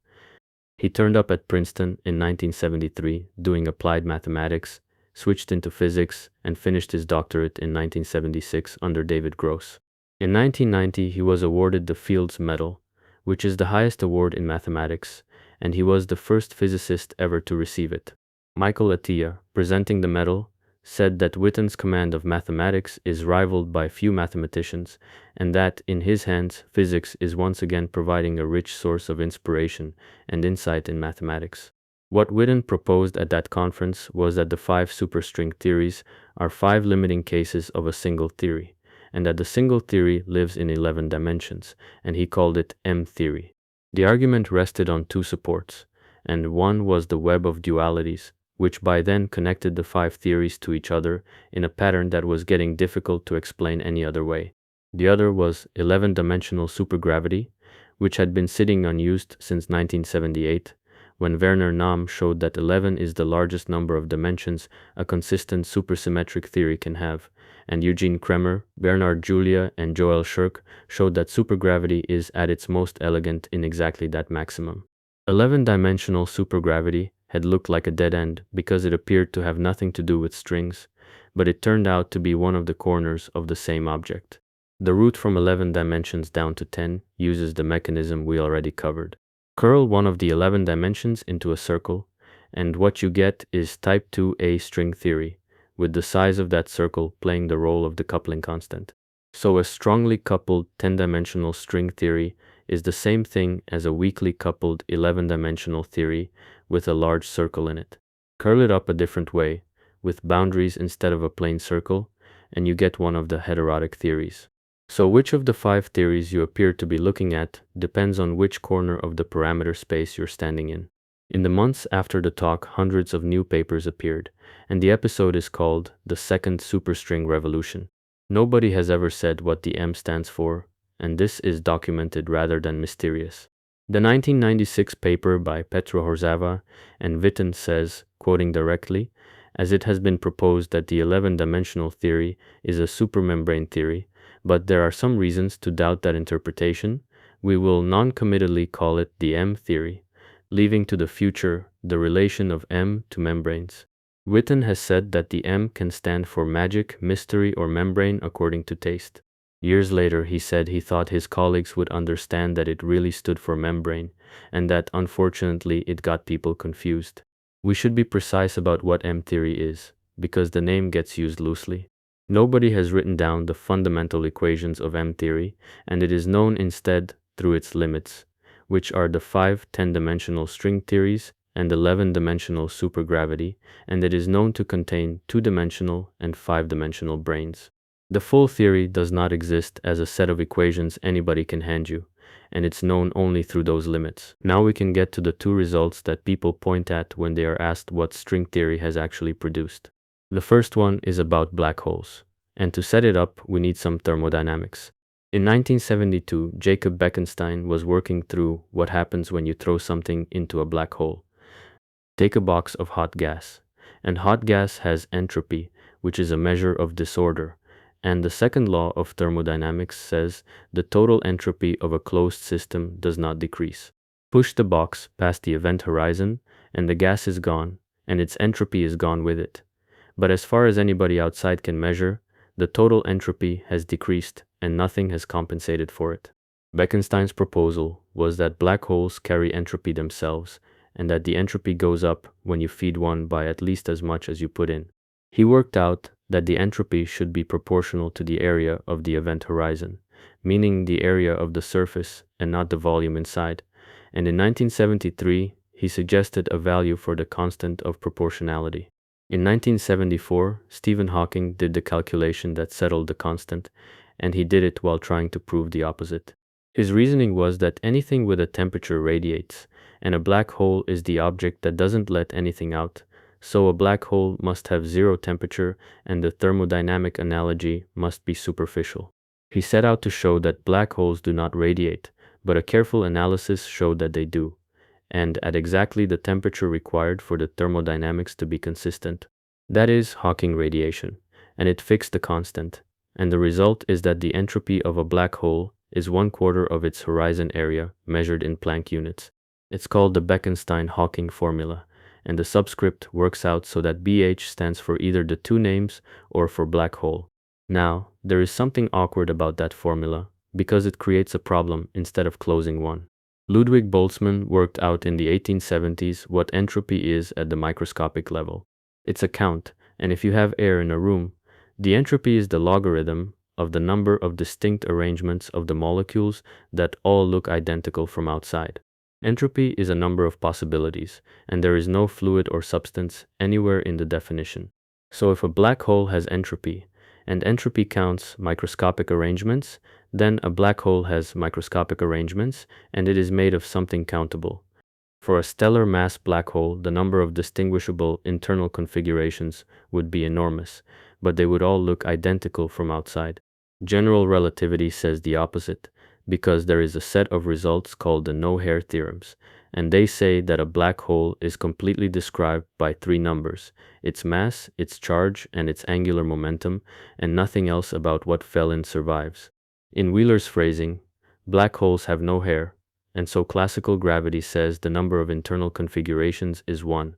He turned up at Princeton in 1973 doing applied mathematics, switched into physics, and finished his doctorate in 1976 under David Gross. In 1990 he was awarded the Fields Medal, which is the highest award in mathematics, and he was the first physicist ever to receive it. Michael Atiyah, presenting the medal, said that Witten's command of mathematics is rivaled by few mathematicians, and that, in his hands, physics is once again providing a rich source of inspiration and insight in mathematics. What Witten proposed at that conference was that the 5 superstring theories are 5 limiting cases of a single theory, and that the single theory lives in 11 dimensions, and he called it M-theory. The argument rested on 2 supports, and one was the web of dualities, which by then connected the 5 theories to each other in a pattern that was getting difficult to explain any other way. The other was 11-dimensional supergravity, which had been sitting unused since 1978, when Werner Nahm showed that 11 is the largest number of dimensions a consistent supersymmetric theory can have, and Eugene Kremer, Bernard Julia, and Joel Shirk showed that supergravity is at its most elegant in exactly that maximum. 11-dimensional supergravity had looked like a dead end because it appeared to have nothing to do with strings, but it turned out to be one of the corners of the same object. The route from 11 dimensions down to 10 uses the mechanism we already covered. Curl one of the 11 dimensions into a circle, and what you get is type 2a string theory, with the size of that circle playing the role of the coupling constant. So a strongly coupled 10-dimensional string theory is the same thing as a weakly coupled 11-dimensional theory with a large circle in it. Curl it up a different way, with boundaries instead of a plain circle, and you get one of the heterotic theories. So which of the 5 theories you appear to be looking at depends on which corner of the parameter space you're standing in. In the months after the talk, hundreds of new papers appeared, and the episode is called The Second Superstring Revolution. Nobody has ever said what the M stands for, and this is documented rather than mysterious. The 1996 paper by Petro Horzava and Witten says, quoting directly, as it has been proposed that the 11-dimensional theory is a supermembrane theory, but there are some reasons to doubt that interpretation, we will non-committally call it the M theory, leaving to the future the relation of M to membranes. Witten has said that the M can stand for magic, mystery, or membrane according to taste. Years later, he said he thought his colleagues would understand that it really stood for membrane, and that unfortunately it got people confused. We should be precise about what M theory is, because the name gets used loosely. Nobody has written down the fundamental equations of M theory, and it is known instead through its limits, which are the 5 10-dimensional string theories and 11-dimensional supergravity, and it is known to contain 2-dimensional and 5-dimensional branes. The full theory does not exist as a set of equations anybody can hand you, and it's known only through those limits. Now we can get to the 2 results that people point at when they are asked what string theory has actually produced. The first one is about black holes, and to set it up, we need some thermodynamics. In 1972, Jacob Bekenstein was working through what happens when you throw something into a black hole. Take a box of hot gas, and hot gas has entropy, which is a measure of disorder, and the second law of thermodynamics says the total entropy of a closed system does not decrease. Push the box past the event horizon, and the gas is gone, and its entropy is gone with it. But as far as anybody outside can measure, the total entropy has decreased and nothing has compensated for it. Bekenstein's proposal was that black holes carry entropy themselves, and that the entropy goes up when you feed one by at least as much as you put in. He worked out that the entropy should be proportional to the area of the event horizon, meaning the area of the surface and not the volume inside, and in 1973, he suggested a value for the constant of proportionality. In 1974, Stephen Hawking did the calculation that settled the constant, and he did it while trying to prove the opposite. His reasoning was that anything with a temperature radiates, and a black hole is the object that doesn't let anything out, so a black hole must have zero temperature, and the thermodynamic analogy must be superficial. He set out to show that black holes do not radiate, but a careful analysis showed that they do, and at exactly the temperature required for the thermodynamics to be consistent. That is Hawking radiation, and it fixed the constant, and the result is that the entropy of a black hole is 1/4 of its horizon area measured in Planck units. It's called the Bekenstein-Hawking formula, and the subscript works out so that BH stands for either the two names or for black hole. Now, there is something awkward about that formula, because it creates a problem instead of closing one. Ludwig Boltzmann worked out in the 1870s what entropy is at the microscopic level. It's a count, and if you have air in a room, the entropy is the logarithm of the number of distinct arrangements of the molecules that all look identical from outside. Entropy is a number of possibilities, and there is no fluid or substance anywhere in the definition. So if a black hole has entropy, and entropy counts microscopic arrangements, then a black hole has microscopic arrangements, and it is made of something countable. For a stellar mass black hole, the number of distinguishable internal configurations would be enormous, but they would all look identical from outside. General relativity says the opposite, because there is a set of results called the no-hair theorems, and they say that a black hole is completely described by three numbers: its mass, its charge, and its angular momentum, and nothing else about what fell in survives. In Wheeler's phrasing, black holes have no hair, and so classical gravity says the number of internal configurations is 1,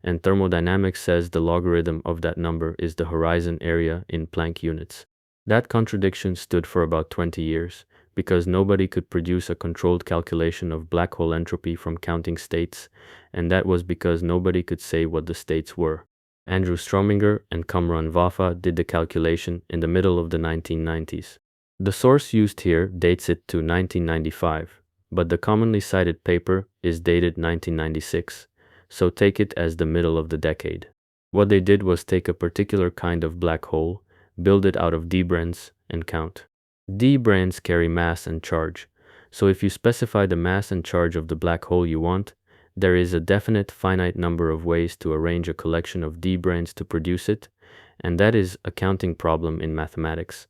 and thermodynamics says the logarithm of that number is the horizon area in Planck units. That contradiction stood for about 20 years, because nobody could produce a controlled calculation of black hole entropy from counting states, and that was because nobody could say what the states were. Andrew Strominger and Kamran Vafa did the calculation in the middle of the 1990s. The source used here dates it to 1995, but the commonly cited paper is dated 1996, so take it as the middle of the decade. What they did was take a particular kind of black hole, build it out of d-branes, and count. D-branes carry mass and charge, so if you specify the mass and charge of the black hole you want, there is a definite finite number of ways to arrange a collection of d-branes to produce it, and that is a counting problem in mathematics.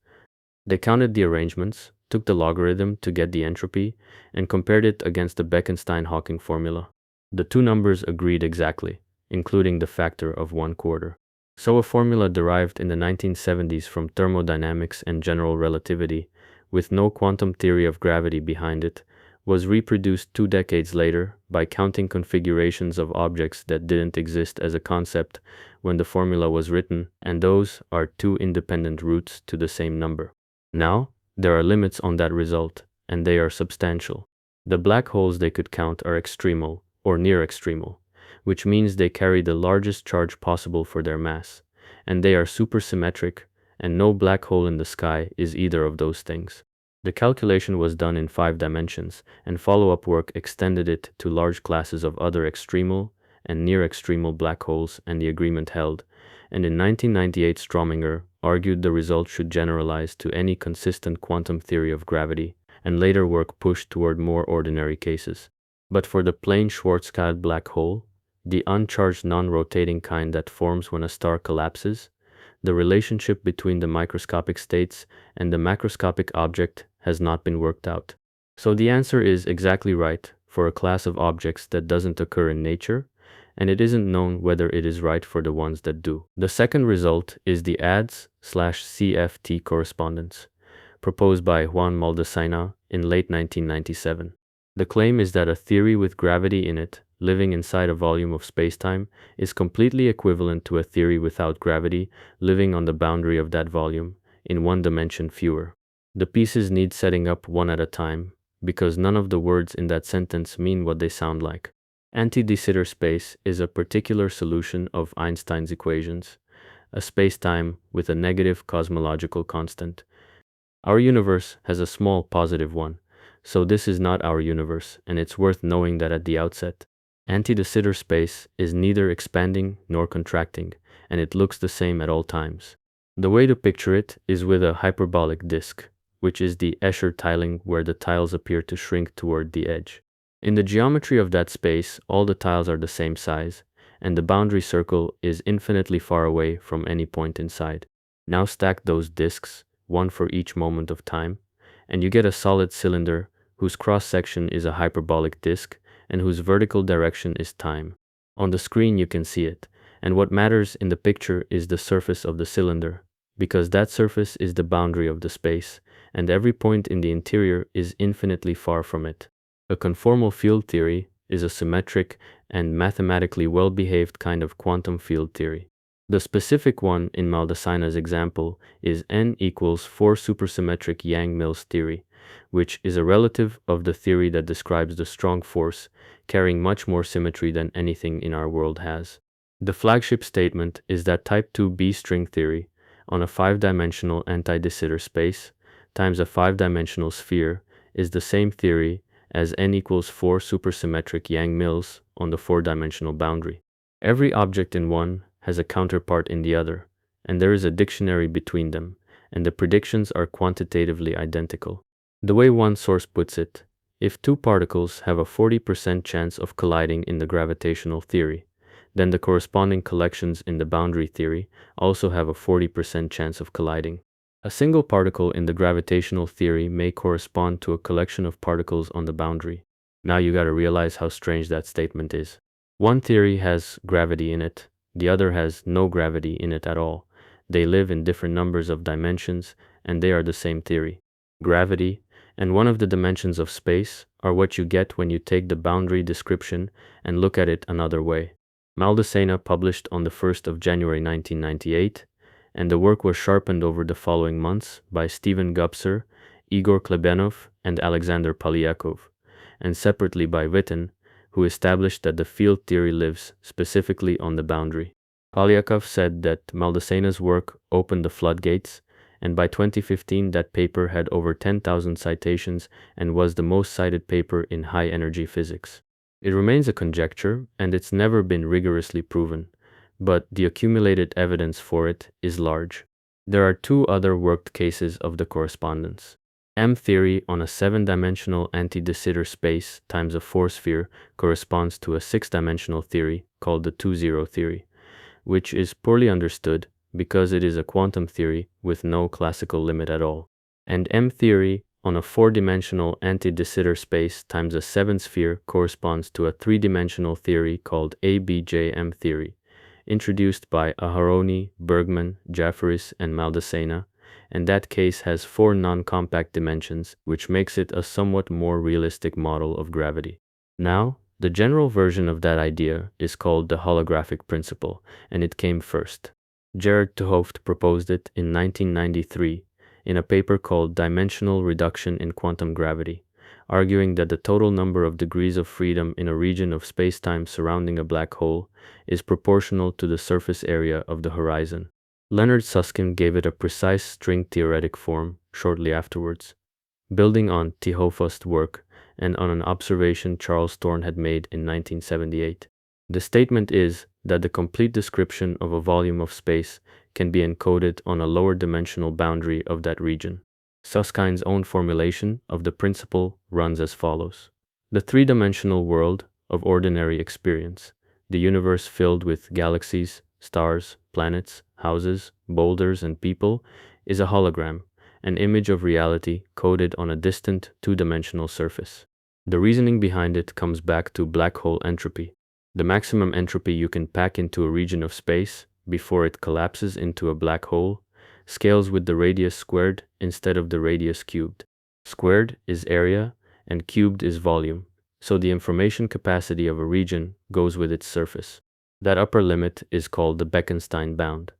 They counted the arrangements, took the logarithm to get the entropy, and compared it against the Bekenstein-Hawking formula. The two numbers agreed exactly, including the factor of 1/4. So a formula derived in the 1970s from thermodynamics and general relativity, with no quantum theory of gravity behind it, was reproduced 2 decades later by counting configurations of objects that didn't exist as a concept when the formula was written, and those are two independent roots to the same number. Now, there are limits on that result, and they are substantial. The black holes they could count are extremal, or near extremal, which means they carry the largest charge possible for their mass, and they are supersymmetric, and no black hole in the sky is either of those things. The calculation was done in 5 dimensions, and follow-up work extended it to large classes of other extremal and near extremal black holes, and the agreement held, and in 1998 Strominger argued the result should generalize to any consistent quantum theory of gravity, and later work pushed toward more ordinary cases. But for the plain Schwarzschild black hole, the uncharged non-rotating kind that forms when a star collapses, the relationship between the microscopic states and the macroscopic object has not been worked out. So the answer is exactly right for a class of objects that doesn't occur in nature, and it isn't known whether it is right for the ones that do. The second result is the ADS/CFT correspondence, proposed by Juan Maldacena in late 1997. The claim is that a theory with gravity in it, living inside a volume of spacetime, is completely equivalent to a theory without gravity, living on the boundary of that volume, in one dimension fewer. The pieces need setting up one at a time, because none of the words in that sentence mean what they sound like. Anti-de Sitter space is a particular solution of Einstein's equations, a spacetime with a negative cosmological constant. Our universe has a small positive one, so this is not our universe, and it's worth knowing that at the outset. Anti-de Sitter space is neither expanding nor contracting, and it looks the same at all times. The way to picture it is with a hyperbolic disk, which is the Escher tiling where the tiles appear to shrink toward the edge. In the geometry of that space, all the tiles are the same size, and the boundary circle is infinitely far away from any point inside. Now stack those disks, one for each moment of time, and you get a solid cylinder whose cross-section is a hyperbolic disk and whose vertical direction is time. On the screen you can see it, and what matters in the picture is the surface of the cylinder, because that surface is the boundary of the space, and every point in the interior is infinitely far from it. A conformal field theory is a symmetric and mathematically well-behaved kind of quantum field theory. The specific one in Maldaceno's example is n equals 4 supersymmetric Yang-Mills theory, which is a relative of the theory that describes the strong force carrying much more symmetry than anything in our world has. The flagship statement is that type 2b string theory on a 5-dimensional anti-de Sitter space times a 5-dimensional sphere is the same theory as n equals 4 supersymmetric Yang-Mills on the 4-dimensional boundary. Every object in one has a counterpart in the other, and there is a dictionary between them, and the predictions are quantitatively identical. The way one source puts it, if two particles have a 40% chance of colliding in the gravitational theory, then the corresponding collections in the boundary theory also have a 40% chance of colliding. A single particle in the gravitational theory may correspond to a collection of particles on the boundary. Now you gotta realize how strange that statement is. One theory has gravity in it, the other has no gravity in it at all. They live in different numbers of dimensions, and they are the same theory. Gravity and one of the dimensions of space are what you get when you take the boundary description and look at it another way. Maldacena published on the 1st of January 1998, and the work was sharpened over the following months by Stephen Gubser, Igor Klebanov, and Alexander Polyakov, and separately by Witten, who established that the field theory lives specifically on the boundary. Polyakov said that Maldacena's work opened the floodgates, and by 2015 that paper had over 10,000 citations and was the most cited paper in high-energy physics. It remains a conjecture, and it's never been rigorously proven, but the accumulated evidence for it is large. There are two other worked cases of the correspondence. M-theory on a 7-dimensional anti-de Sitter space times a 4-sphere corresponds to a 6-dimensional theory called the 2-0 theory, which is poorly understood because it is a quantum theory with no classical limit at all. And M-theory on a 4-dimensional anti-de Sitter space times a 7-sphere corresponds to a 3-dimensional theory called ABJ-M theory, introduced by Aharoni, Bergman, Jafferis, and Maldacena, and that case has 4 non-compact dimensions, which makes it a somewhat more realistic model of gravity. Now, the general version of that idea is called the holographic principle, and it came first. Gerard 't Hooft proposed it in 1993 in a paper called Dimensional Reduction in Quantum Gravity, arguing that the total number of degrees of freedom in a region of spacetime surrounding a black hole is proportional to the surface area of the horizon. Leonard Susskind gave it a precise string-theoretic form shortly afterwards, building on 't Hoof's work and on an observation Charles Thorne had made in 1978. The statement is that the complete description of a volume of space can be encoded on a lower dimensional boundary of that region. Susskind's own formulation of the principle runs as follows. The three-dimensional world of ordinary experience, the universe filled with galaxies, stars, planets, houses, boulders, and people, is a hologram, an image of reality coded on a distant two-dimensional surface. The reasoning behind it comes back to black hole entropy, the maximum entropy you can pack into a region of space before it collapses into a black hole, scales with the radius squared instead of the radius cubed. Squared is area and cubed is volume, so the information capacity of a region goes with its surface. That upper limit is called the Bekenstein bound,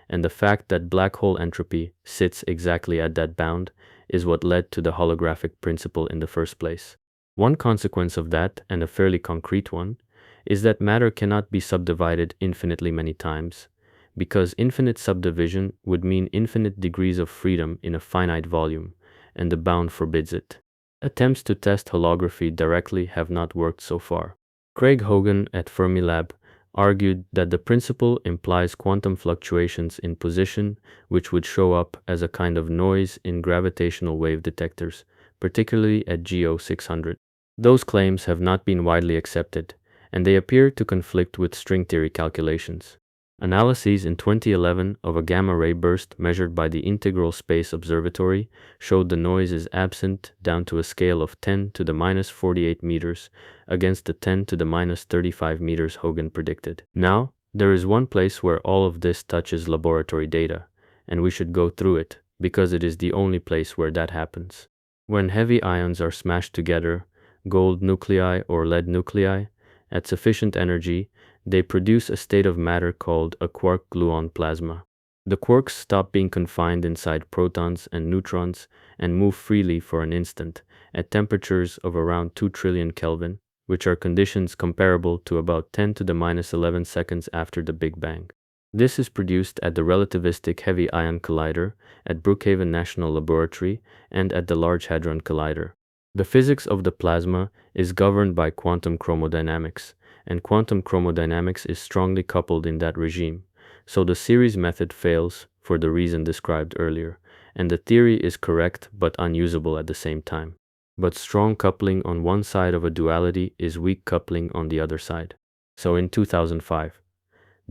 and the fact that black hole entropy sits exactly at that bound is what led to the holographic principle in the first place. One consequence of that, and a fairly concrete one, is that matter cannot be subdivided infinitely many times, because infinite subdivision would mean infinite degrees of freedom in a finite volume, and the bound forbids it. Attempts to test holography directly have not worked so far. Craig Hogan at Fermilab argued that the principle implies quantum fluctuations in position, which would show up as a kind of noise in gravitational wave detectors, particularly at GO 600. Those claims have not been widely accepted, and they appear to conflict with string theory calculations. Analyses in 2011 of a gamma-ray burst measured by the Integral Space Observatory showed the noise is absent down to a scale of 10 to the minus 48 meters against the 10 to the minus 35 meters Hogan predicted. Now, there is one place where all of this touches laboratory data, and we should go through it, because it is the only place where that happens. When heavy ions are smashed together, gold nuclei or lead nuclei, at sufficient energy, they produce a state of matter called a quark-gluon plasma. The quarks stop being confined inside protons and neutrons and move freely for an instant at temperatures of around 2 trillion Kelvin, which are conditions comparable to about 10 to the minus 11 seconds after the Big Bang. This is produced at the Relativistic Heavy Ion Collider at Brookhaven National Laboratory and at the Large Hadron Collider. The physics of the plasma is governed by quantum chromodynamics, and quantum chromodynamics is strongly coupled in that regime, so the series method fails for the reason described earlier, and the theory is correct but unusable at the same time. But strong coupling on one side of a duality is weak coupling on the other side. So in 2005,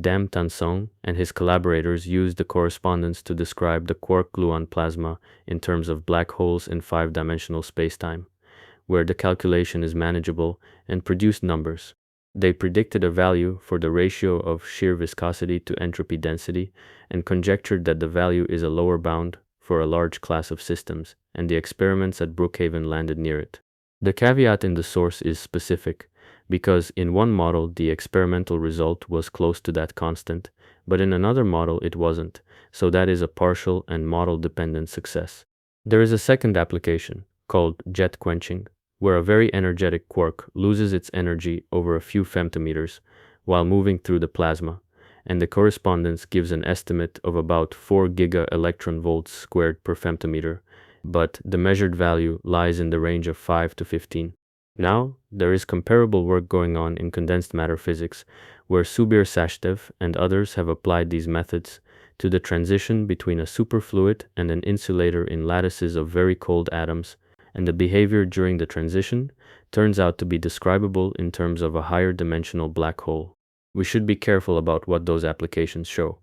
Dam Tansong and his collaborators used the correspondence to describe the quark-gluon plasma in terms of black holes in 5-dimensional spacetime, where the calculation is manageable, and produced numbers. They predicted a value for the ratio of shear viscosity to entropy density and conjectured that the value is a lower bound for a large class of systems, and the experiments at Brookhaven landed near it. The caveat in the source is specific, because in one model the experimental result was close to that constant, but in another model it wasn't, so that is a partial and model-dependent success. There is a second application, called jet quenching, where a very energetic quark loses its energy over a few femtometers while moving through the plasma, and the correspondence gives an estimate of about 4 giga-electron-volts squared per femtometer, but the measured value lies in the range of 5 to 15. Now, there is comparable work going on in condensed matter physics, where Subir Sachdev and others have applied these methods to the transition between a superfluid and an insulator in lattices of very cold atoms, and the behavior during the transition turns out to be describable in terms of a higher dimensional black hole. We should be careful about what those applications show,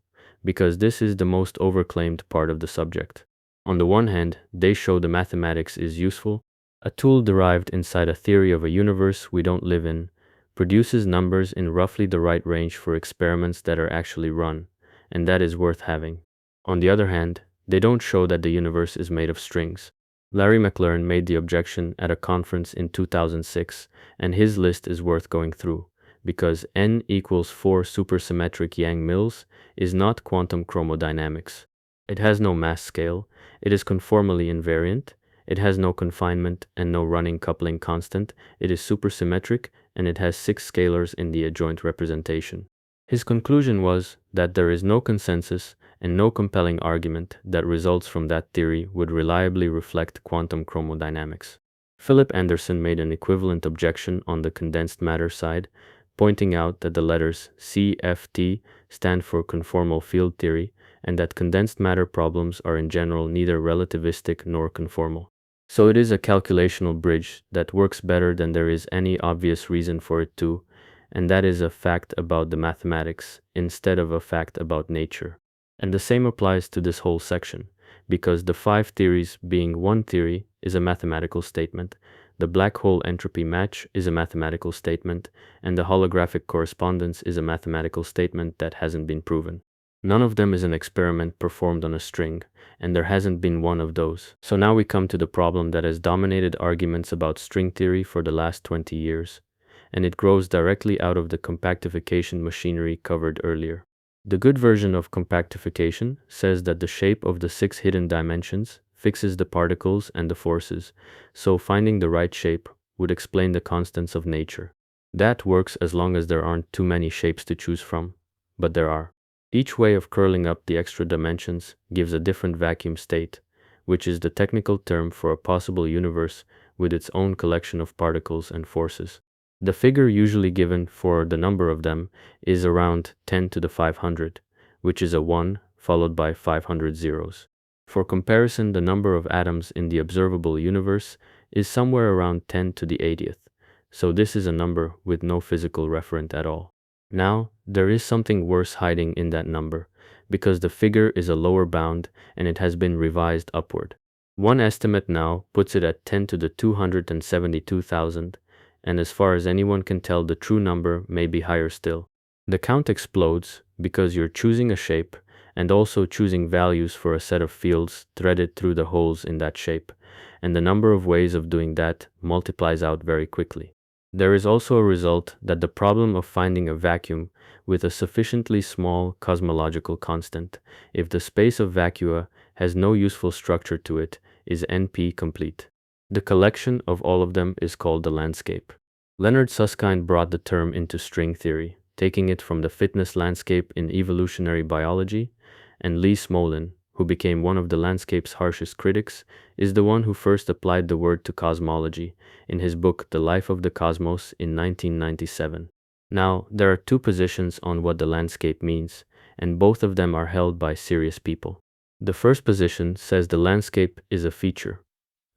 because this is the most overclaimed part of the subject. On the one hand, they show the mathematics is useful. A tool derived inside a theory of a universe we don't live in produces numbers in roughly the right range for experiments that are actually run, and that is worth having. On the other hand, they don't show that the universe is made of strings. Larry McLaren made the objection at a conference in 2006, and his list is worth going through, because n equals 4 supersymmetric Yang-Mills is not quantum chromodynamics. It has no mass scale, it is conformally invariant, it has no confinement and no running coupling constant, it is supersymmetric, and it has 6 scalars in the adjoint representation. His conclusion was that there is no consensus and no compelling argument that results from that theory would reliably reflect quantum chromodynamics. Philip Anderson made an equivalent objection on the condensed matter side, pointing out that the letters CFT stand for conformal field theory, and that condensed matter problems are in general neither relativistic nor conformal. So it is a calculational bridge that works better than there is any obvious reason for it to, and that is a fact about the mathematics instead of a fact about nature. And the same applies to this whole section, because the 5 theories being one theory is a mathematical statement, the black hole entropy match is a mathematical statement, and the holographic correspondence is a mathematical statement that hasn't been proven. None of them is an experiment performed on a string, and there hasn't been one of those. So now we come to the problem that has dominated arguments about string theory for the last 20 years, and it grows directly out of the compactification machinery covered earlier. The good version of compactification says that the shape of the 6 hidden dimensions fixes the particles and the forces, so finding the right shape would explain the constants of nature. That works as long as there aren't too many shapes to choose from, but there are. Each way of curling up the extra dimensions gives a different vacuum state, which is the technical term for a possible universe with its own collection of particles and forces. The figure usually given for the number of them is around 10 to the 500, which is a 1 followed by 500 zeros. For comparison, the number of atoms in the observable universe is somewhere around 10 to the 80th, so this is a number with no physical referent at all. Now, there is something worse hiding in that number, because the figure is a lower bound and it has been revised upward. One estimate now puts it at 10 to the 272,000, and as far as anyone can tell, the true number may be higher still. The count explodes because you're choosing a shape and also choosing values for a set of fields threaded through the holes in that shape, and the number of ways of doing that multiplies out very quickly. There is also a result that the problem of finding a vacuum with a sufficiently small cosmological constant, if the space of vacua has no useful structure to it, is NP complete. The collection of all of them is called the landscape. Leonard Susskind brought the term into string theory, taking it from the fitness landscape in evolutionary biology, and Lee Smolin, who became one of the landscape's harshest critics, is the one who first applied the word to cosmology in his book The Life of the Cosmos in 1997. Now, there are two positions on what the landscape means, and both of them are held by serious people. The first position says the landscape is a feature.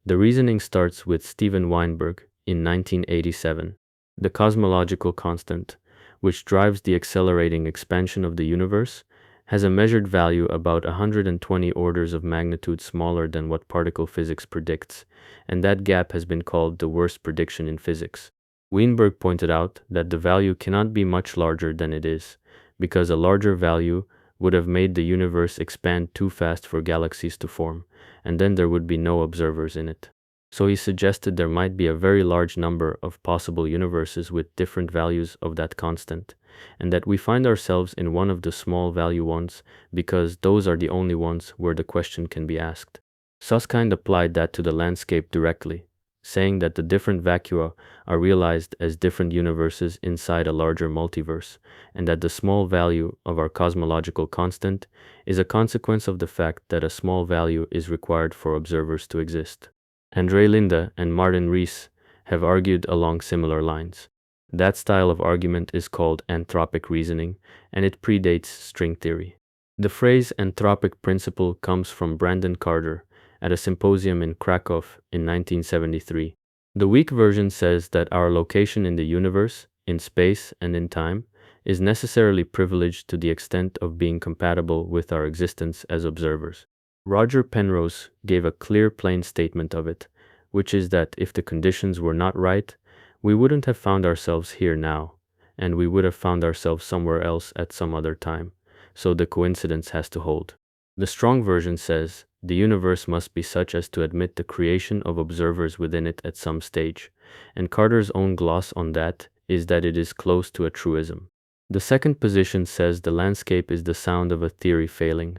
The reasoning starts with Steven Weinberg in 1987. The cosmological constant, which drives the accelerating expansion of the universe, has a measured value about 120 orders of magnitude smaller than what particle physics predicts, and that gap has been called the worst prediction in physics. Weinberg pointed out that the value cannot be much larger than it is, because a larger value would have made the universe expand too fast for galaxies to form, and then there would be no observers in it. So he suggested there might be a very large number of possible universes with different values of that constant, and that we find ourselves in one of the small value ones because those are the only ones where the question can be asked. Susskind applied that to the landscape directly, saying that the different vacua are realized as different universes inside a larger multiverse, and that the small value of our cosmological constant is a consequence of the fact that a small value is required for observers to exist. André Linde and Martin Rees have argued along similar lines. That style of argument is called anthropic reasoning, and it predates string theory. The phrase anthropic principle comes from Brandon Carter at a symposium in Krakow in 1973. The weak version says that our location in the universe, in space and in time, is necessarily privileged to the extent of being compatible with our existence as observers. Roger Penrose gave a clear, plain statement of it, which is that if the conditions were not right, we wouldn't have found ourselves here now, and we would have found ourselves somewhere else at some other time, so the coincidence has to hold. The strong version says the universe must be such as to admit the creation of observers within it at some stage, and Carter's own gloss on that is that it is close to a truism. The second position says the landscape is the sound of a theory failing.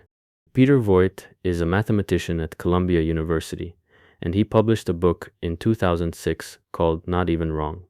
Peter Voigt is a mathematician at Columbia University, and he published a book in 2006 called Not Even Wrong.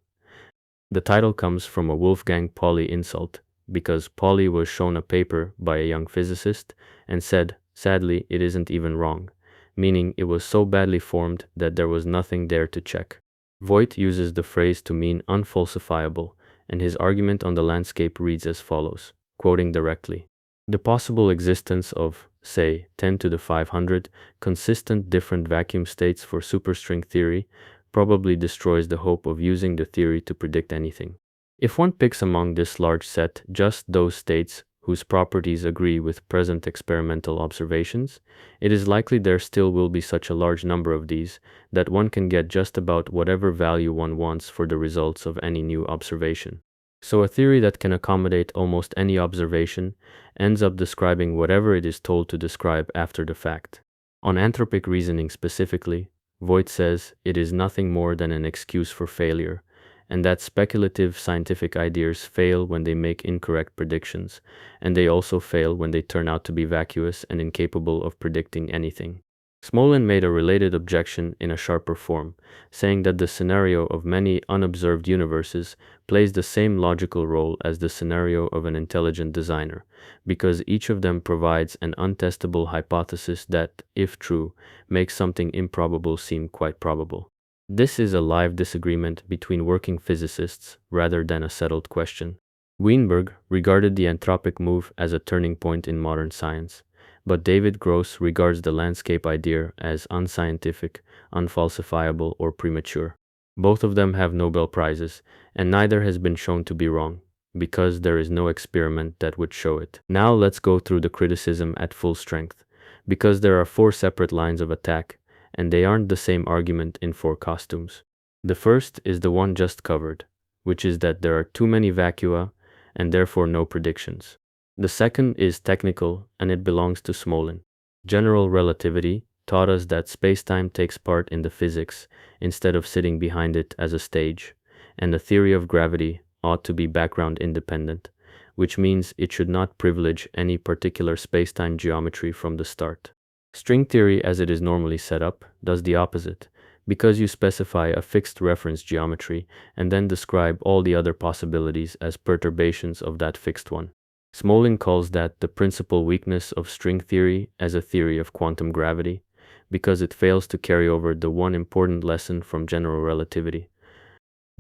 The title comes from a Wolfgang Pauli insult, because Pauli was shown a paper by a young physicist and said, sadly, it isn't even wrong, meaning it was so badly formed that there was nothing there to check. Voigt uses the phrase to mean unfalsifiable, and his argument on the landscape reads as follows, quoting directly. The possible existence of, say, 10 to the 500 consistent different vacuum states for superstring theory probably destroys the hope of using the theory to predict anything. If one picks among this large set just those states whose properties agree with present experimental observations, it is likely there still will be such a large number of these that one can get just about whatever value one wants for the results of any new observation. So a theory that can accommodate almost any observation ends up describing whatever it is told to describe after the fact. On anthropic reasoning specifically, Voigt says it is nothing more than an excuse for failure, and that speculative scientific ideas fail when they make incorrect predictions, and they also fail when they turn out to be vacuous and incapable of predicting anything. Smolin made a related objection in a sharper form, saying that the scenario of many unobserved universes plays the same logical role as the scenario of an intelligent designer, because each of them provides an untestable hypothesis that, if true, makes something improbable seem quite probable. This is a live disagreement between working physicists rather than a settled question. Weinberg regarded the anthropic move as a turning point in modern science, but David Gross regards the landscape idea as unscientific, unfalsifiable, or premature. Both of them have Nobel Prizes, and neither has been shown to be wrong, because there is no experiment that would show it. Now let's go through the criticism at full strength, because there are 4 separate lines of attack, and they aren't the same argument in 4 costumes. The first is the one just covered, which is that there are too many vacua and therefore no predictions. The second is technical, and it belongs to Smolin. General relativity taught us that spacetime takes part in the physics instead of sitting behind it as a stage, and the theory of gravity ought to be background independent, which means it should not privilege any particular spacetime geometry from the start. String theory, as it is normally set up, does the opposite, because you specify a fixed reference geometry and then describe all the other possibilities as perturbations of that fixed one. Smolin calls that the principal weakness of string theory as a theory of quantum gravity, because it fails to carry over the one important lesson from general relativity.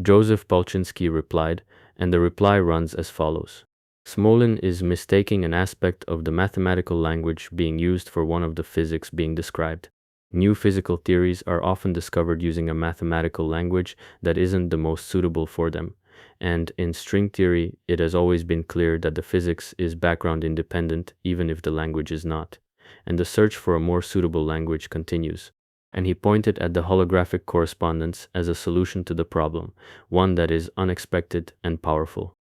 Joseph Polchinski replied, and the reply runs as follows. Smolin is mistaking an aspect of the mathematical language being used for one of the physics being described. New physical theories are often discovered using a mathematical language that isn't the most suitable for them, and in string theory it has always been clear that the physics is background independent even if the language is not, and the search for a more suitable language continues. And he pointed at the holographic correspondence as a solution to the problem, one that is unexpected and powerful.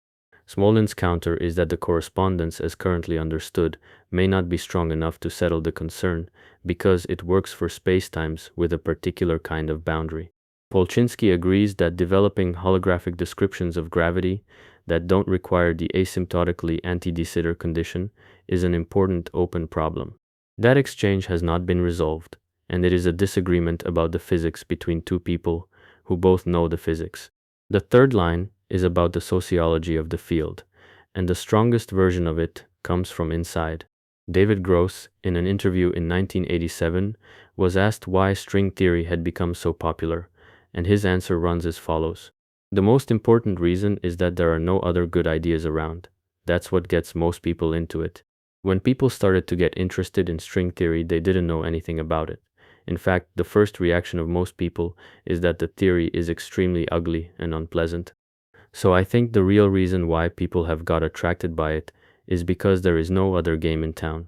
Smolin's counter is that the correspondence as currently understood may not be strong enough to settle the concern because it works for spacetimes with a particular kind of boundary. Polchinski agrees that developing holographic descriptions of gravity that don't require the asymptotically anti-de Sitter condition is an important open problem. That exchange has not been resolved, and it is a disagreement about the physics between two people who both know the physics. The third line is about the sociology of the field, and the strongest version of it comes from inside. David Gross, in an interview in 1987, was asked why string theory had become so popular, and his answer runs as follows. The most important reason is that there are no other good ideas around. That's what gets most people into it. When people started to get interested in string theory, they didn't know anything about it. In fact, the first reaction of most people is that the theory is extremely ugly and unpleasant. So I think the real reason why people have got attracted by it is because there is no other game in town.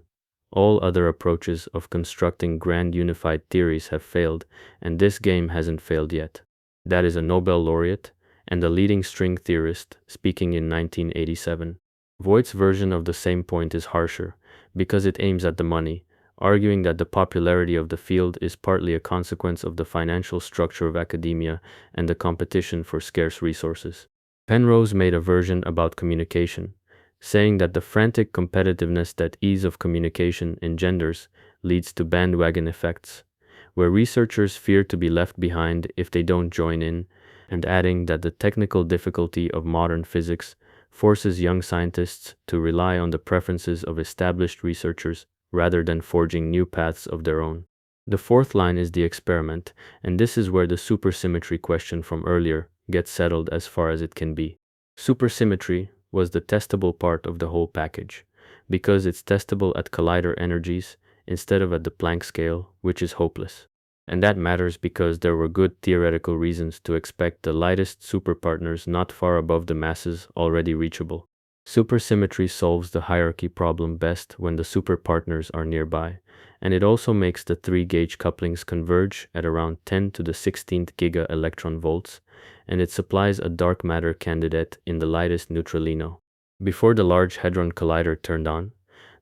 All other approaches of constructing grand unified theories have failed, and this game hasn't failed yet. That is a Nobel laureate and a leading string theorist speaking in 1987. Voigt's version of the same point is harsher, because it aims at the money, arguing that the popularity of the field is partly a consequence of the financial structure of academia and the competition for scarce resources. Penrose made a version about communication, saying that the frantic competitiveness that ease of communication engenders leads to bandwagon effects, where researchers fear to be left behind if they don't join in, and adding that the technical difficulty of modern physics forces young scientists to rely on the preferences of established researchers rather than forging new paths of their own. The fourth line is the experiment, and this is where the supersymmetry question from earlier gets settled as far as it can be. Supersymmetry was the testable part of the whole package, because it's testable at collider energies instead of at the Planck scale, which is hopeless. And that matters because there were good theoretical reasons to expect the lightest superpartners not far above the masses already reachable. Supersymmetry solves the hierarchy problem best when the superpartners are nearby, and it also makes the 3-gauge couplings converge at around 10 to the 16th giga-electron volts, and it supplies a dark matter candidate in the lightest neutralino. Before the Large Hadron Collider turned on,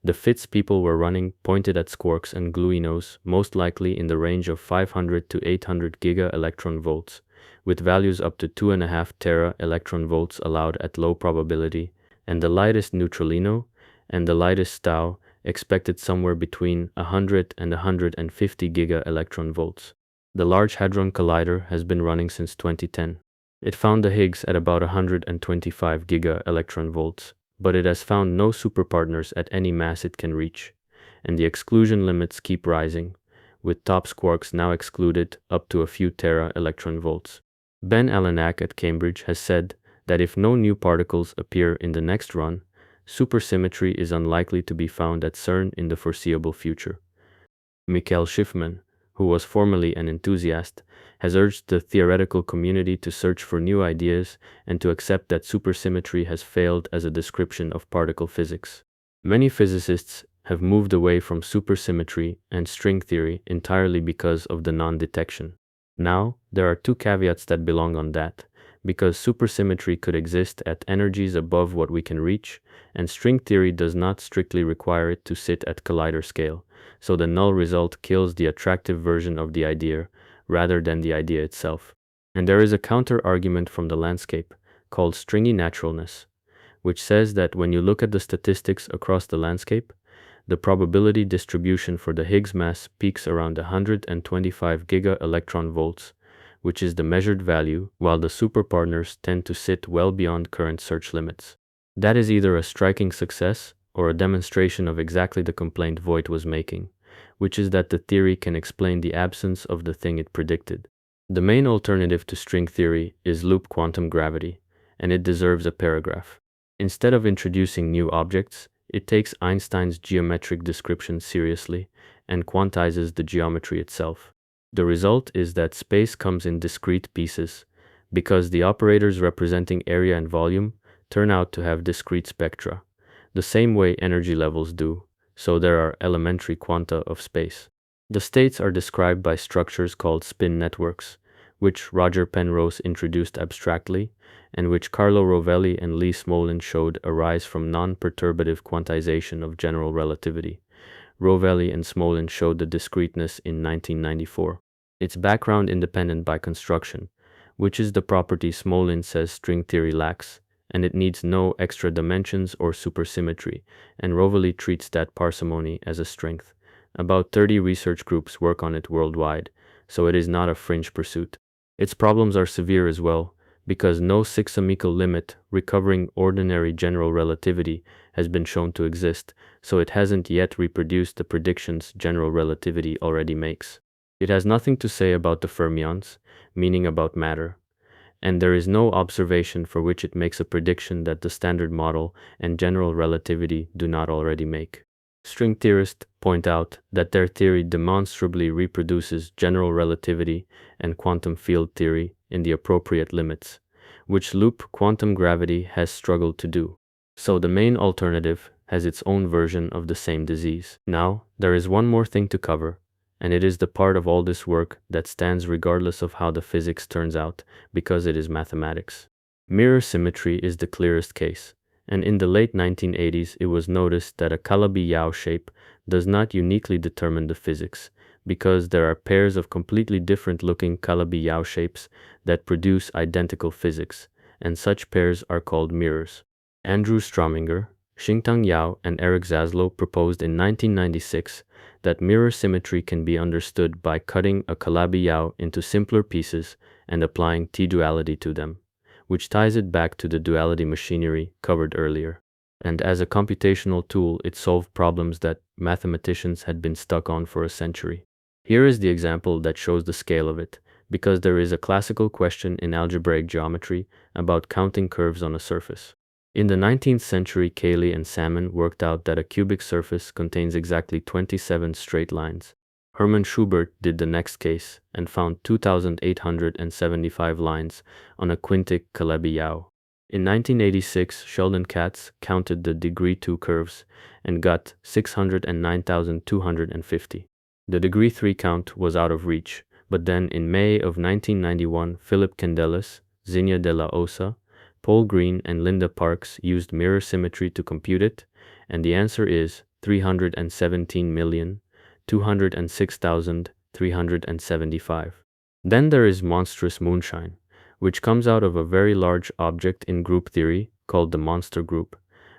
the FITS people were running pointed at squarks and gluinos, most likely in the range of 500 to 800 giga-electron volts, with values up to 2.5 tera-electron volts allowed at low probability, and the lightest neutralino and the lightest tau expected somewhere between 100 and 150 giga-electron volts. The Large Hadron Collider has been running since 2010. It found the Higgs at about 125 giga-electron volts, but it has found no superpartners at any mass it can reach, and the exclusion limits keep rising, with TOPS quarks now excluded up to a few tera electron volts. Ben Alanak at Cambridge has said that if no new particles appear in the next run, supersymmetry is unlikely to be found at CERN in the foreseeable future. Michael Schiffman, who was formerly an enthusiast, has urged the theoretical community to search for new ideas and to accept that supersymmetry has failed as a description of particle physics. Many physicists have moved away from supersymmetry and string theory entirely because of the non-detection. Now, there are two caveats that belong on that, because supersymmetry could exist at energies above what we can reach, and string theory does not strictly require it to sit at collider scale, so the null result kills the attractive version of the idea rather than the idea itself. And there is a counter-argument from the landscape, called stringy naturalness, which says that when you look at the statistics across the landscape, the probability distribution for the Higgs mass peaks around 125 giga-electron volts, which is the measured value, while the superpartners tend to sit well beyond current search limits. That is either a striking success or a demonstration of exactly the complaint Voigt was making, which is that the theory can explain the absence of the thing it predicted. The main alternative to string theory is loop quantum gravity, and it deserves a paragraph. Instead of introducing new objects, it takes Einstein's geometric description seriously and quantizes the geometry itself. The result is that space comes in discrete pieces, because the operators representing area and volume turn out to have discrete spectra, the same way energy levels do, so there are elementary quanta of space. The states are described by structures called spin networks, which Roger Penrose introduced abstractly, and which Carlo Rovelli and Lee Smolin showed arise from non-perturbative quantization of general relativity. Rovelli and Smolin showed the discreteness in 1994. It's background independent by construction, which is the property Smolin says string theory lacks, and it needs no extra dimensions or supersymmetry, and Rovelli treats that parsimony as a strength. About 30 research groups work on it worldwide, so it is not a fringe pursuit. Its problems are severe as well, because no six-amical limit recovering ordinary general relativity has been shown to exist, so it hasn't yet reproduced the predictions general relativity already makes. It has nothing to say about the fermions, meaning about matter, and there is no observation for which it makes a prediction that the standard model and general relativity do not already make. String theorists point out that their theory demonstrably reproduces general relativity and quantum field theory in the appropriate limits, which loop quantum gravity has struggled to do. So the main alternative has its own version of the same disease. Now, there is one more thing to cover, and it is the part of all this work that stands regardless of how the physics turns out, because it is mathematics. Mirror symmetry is the clearest case, and in the late 1980s it was noticed that a Calabi-Yau shape does not uniquely determine the physics, because there are pairs of completely different looking Calabi-Yau shapes that produce identical physics, and such pairs are called mirrors. Andrew Strominger, Xingtang Yao, and Eric Zaslow proposed in 1996 that mirror symmetry can be understood by cutting a Calabi-Yau into simpler pieces and applying T-duality to them, which ties it back to the duality machinery covered earlier. And as a computational tool, it solved problems that mathematicians had been stuck on for a century. Here is the example that shows the scale of it, because there is a classical question in algebraic geometry about counting curves on a surface. In the 19th century, Cayley and Salmon worked out that a cubic surface contains exactly 27 straight lines. Hermann Schubert did the next case and found 2,875 lines on a quintic Calabi-Yau. In 1986, Sheldon Katz counted the degree 2 curves and got 609,250. The degree 3 count was out of reach, but then in May of 1991, Philip Candelas, Zinnia de la Osa, Paul Green, and Linda Parks used mirror symmetry to compute it, and the answer is 317,206,375. Then there is monstrous moonshine, which comes out of a very large object in group theory called the monster group,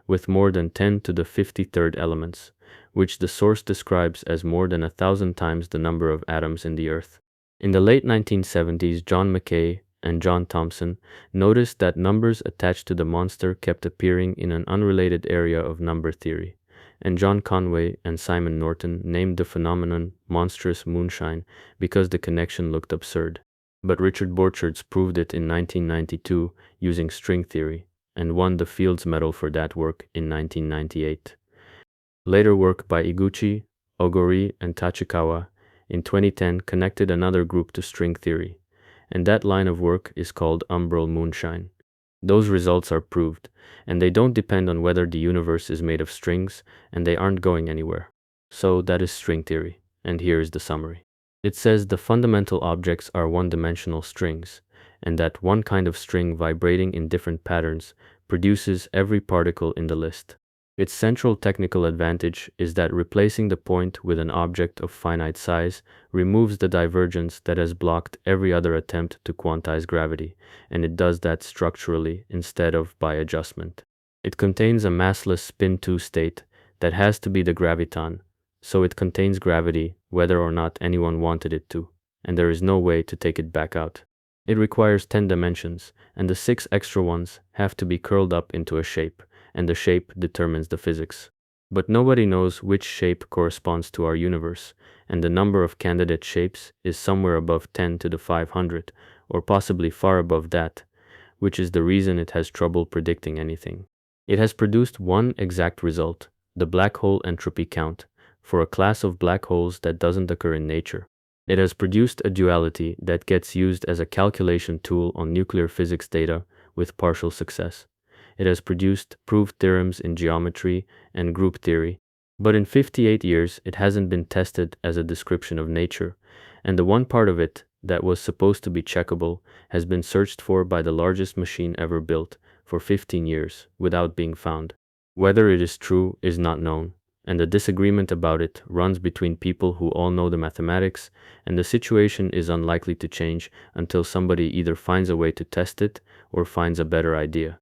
with more than 10 to the 53rd elements, which the source describes as more than 1,000 times the number of atoms in the Earth. In the late 1970s, John McKay and John Thomson noticed that numbers attached to the monster kept appearing in an unrelated area of number theory, and John Conway and Simon Norton named the phenomenon monstrous moonshine because the connection looked absurd. But Richard Borcherds proved it in 1992 using string theory, and won the Fields Medal for that work in 1998. Later work by Iguchi, Ogori, and Tachikawa in 2010 connected another group to string theory, and that line of work is called umbral moonshine. Those results are proved, and they don't depend on whether the universe is made of strings, and they aren't going anywhere. So that is string theory, and here is the summary. It says the fundamental objects are one-dimensional strings, and that one kind of string vibrating in different patterns produces every particle in the list. Its central technical advantage is that replacing the point with an object of finite size removes the divergence that has blocked every other attempt to quantize gravity, and it does that structurally instead of by adjustment. It contains a massless spin 2 state that has to be the graviton, so it contains gravity whether or not anyone wanted it to, and there is no way to take it back out. It requires 10 dimensions, and the 6 extra ones have to be curled up into a shape, and the shape determines the physics. But nobody knows which shape corresponds to our universe, and the number of candidate shapes is somewhere above 10 to the 500, or possibly far above that, which is the reason it has trouble predicting anything. It has produced one exact result, the black hole entropy count, for a class of black holes that doesn't occur in nature. It has produced a duality that gets used as a calculation tool on nuclear physics data with partial success. It has produced proved theorems in geometry and group theory, but in 58 years it hasn't been tested as a description of nature, and the one part of it that was supposed to be checkable has been searched for by the largest machine ever built for 15 years without being found. Whether it is true is not known, and the disagreement about it runs between people who all know the mathematics, and the situation is unlikely to change until somebody either finds a way to test it or finds a better idea.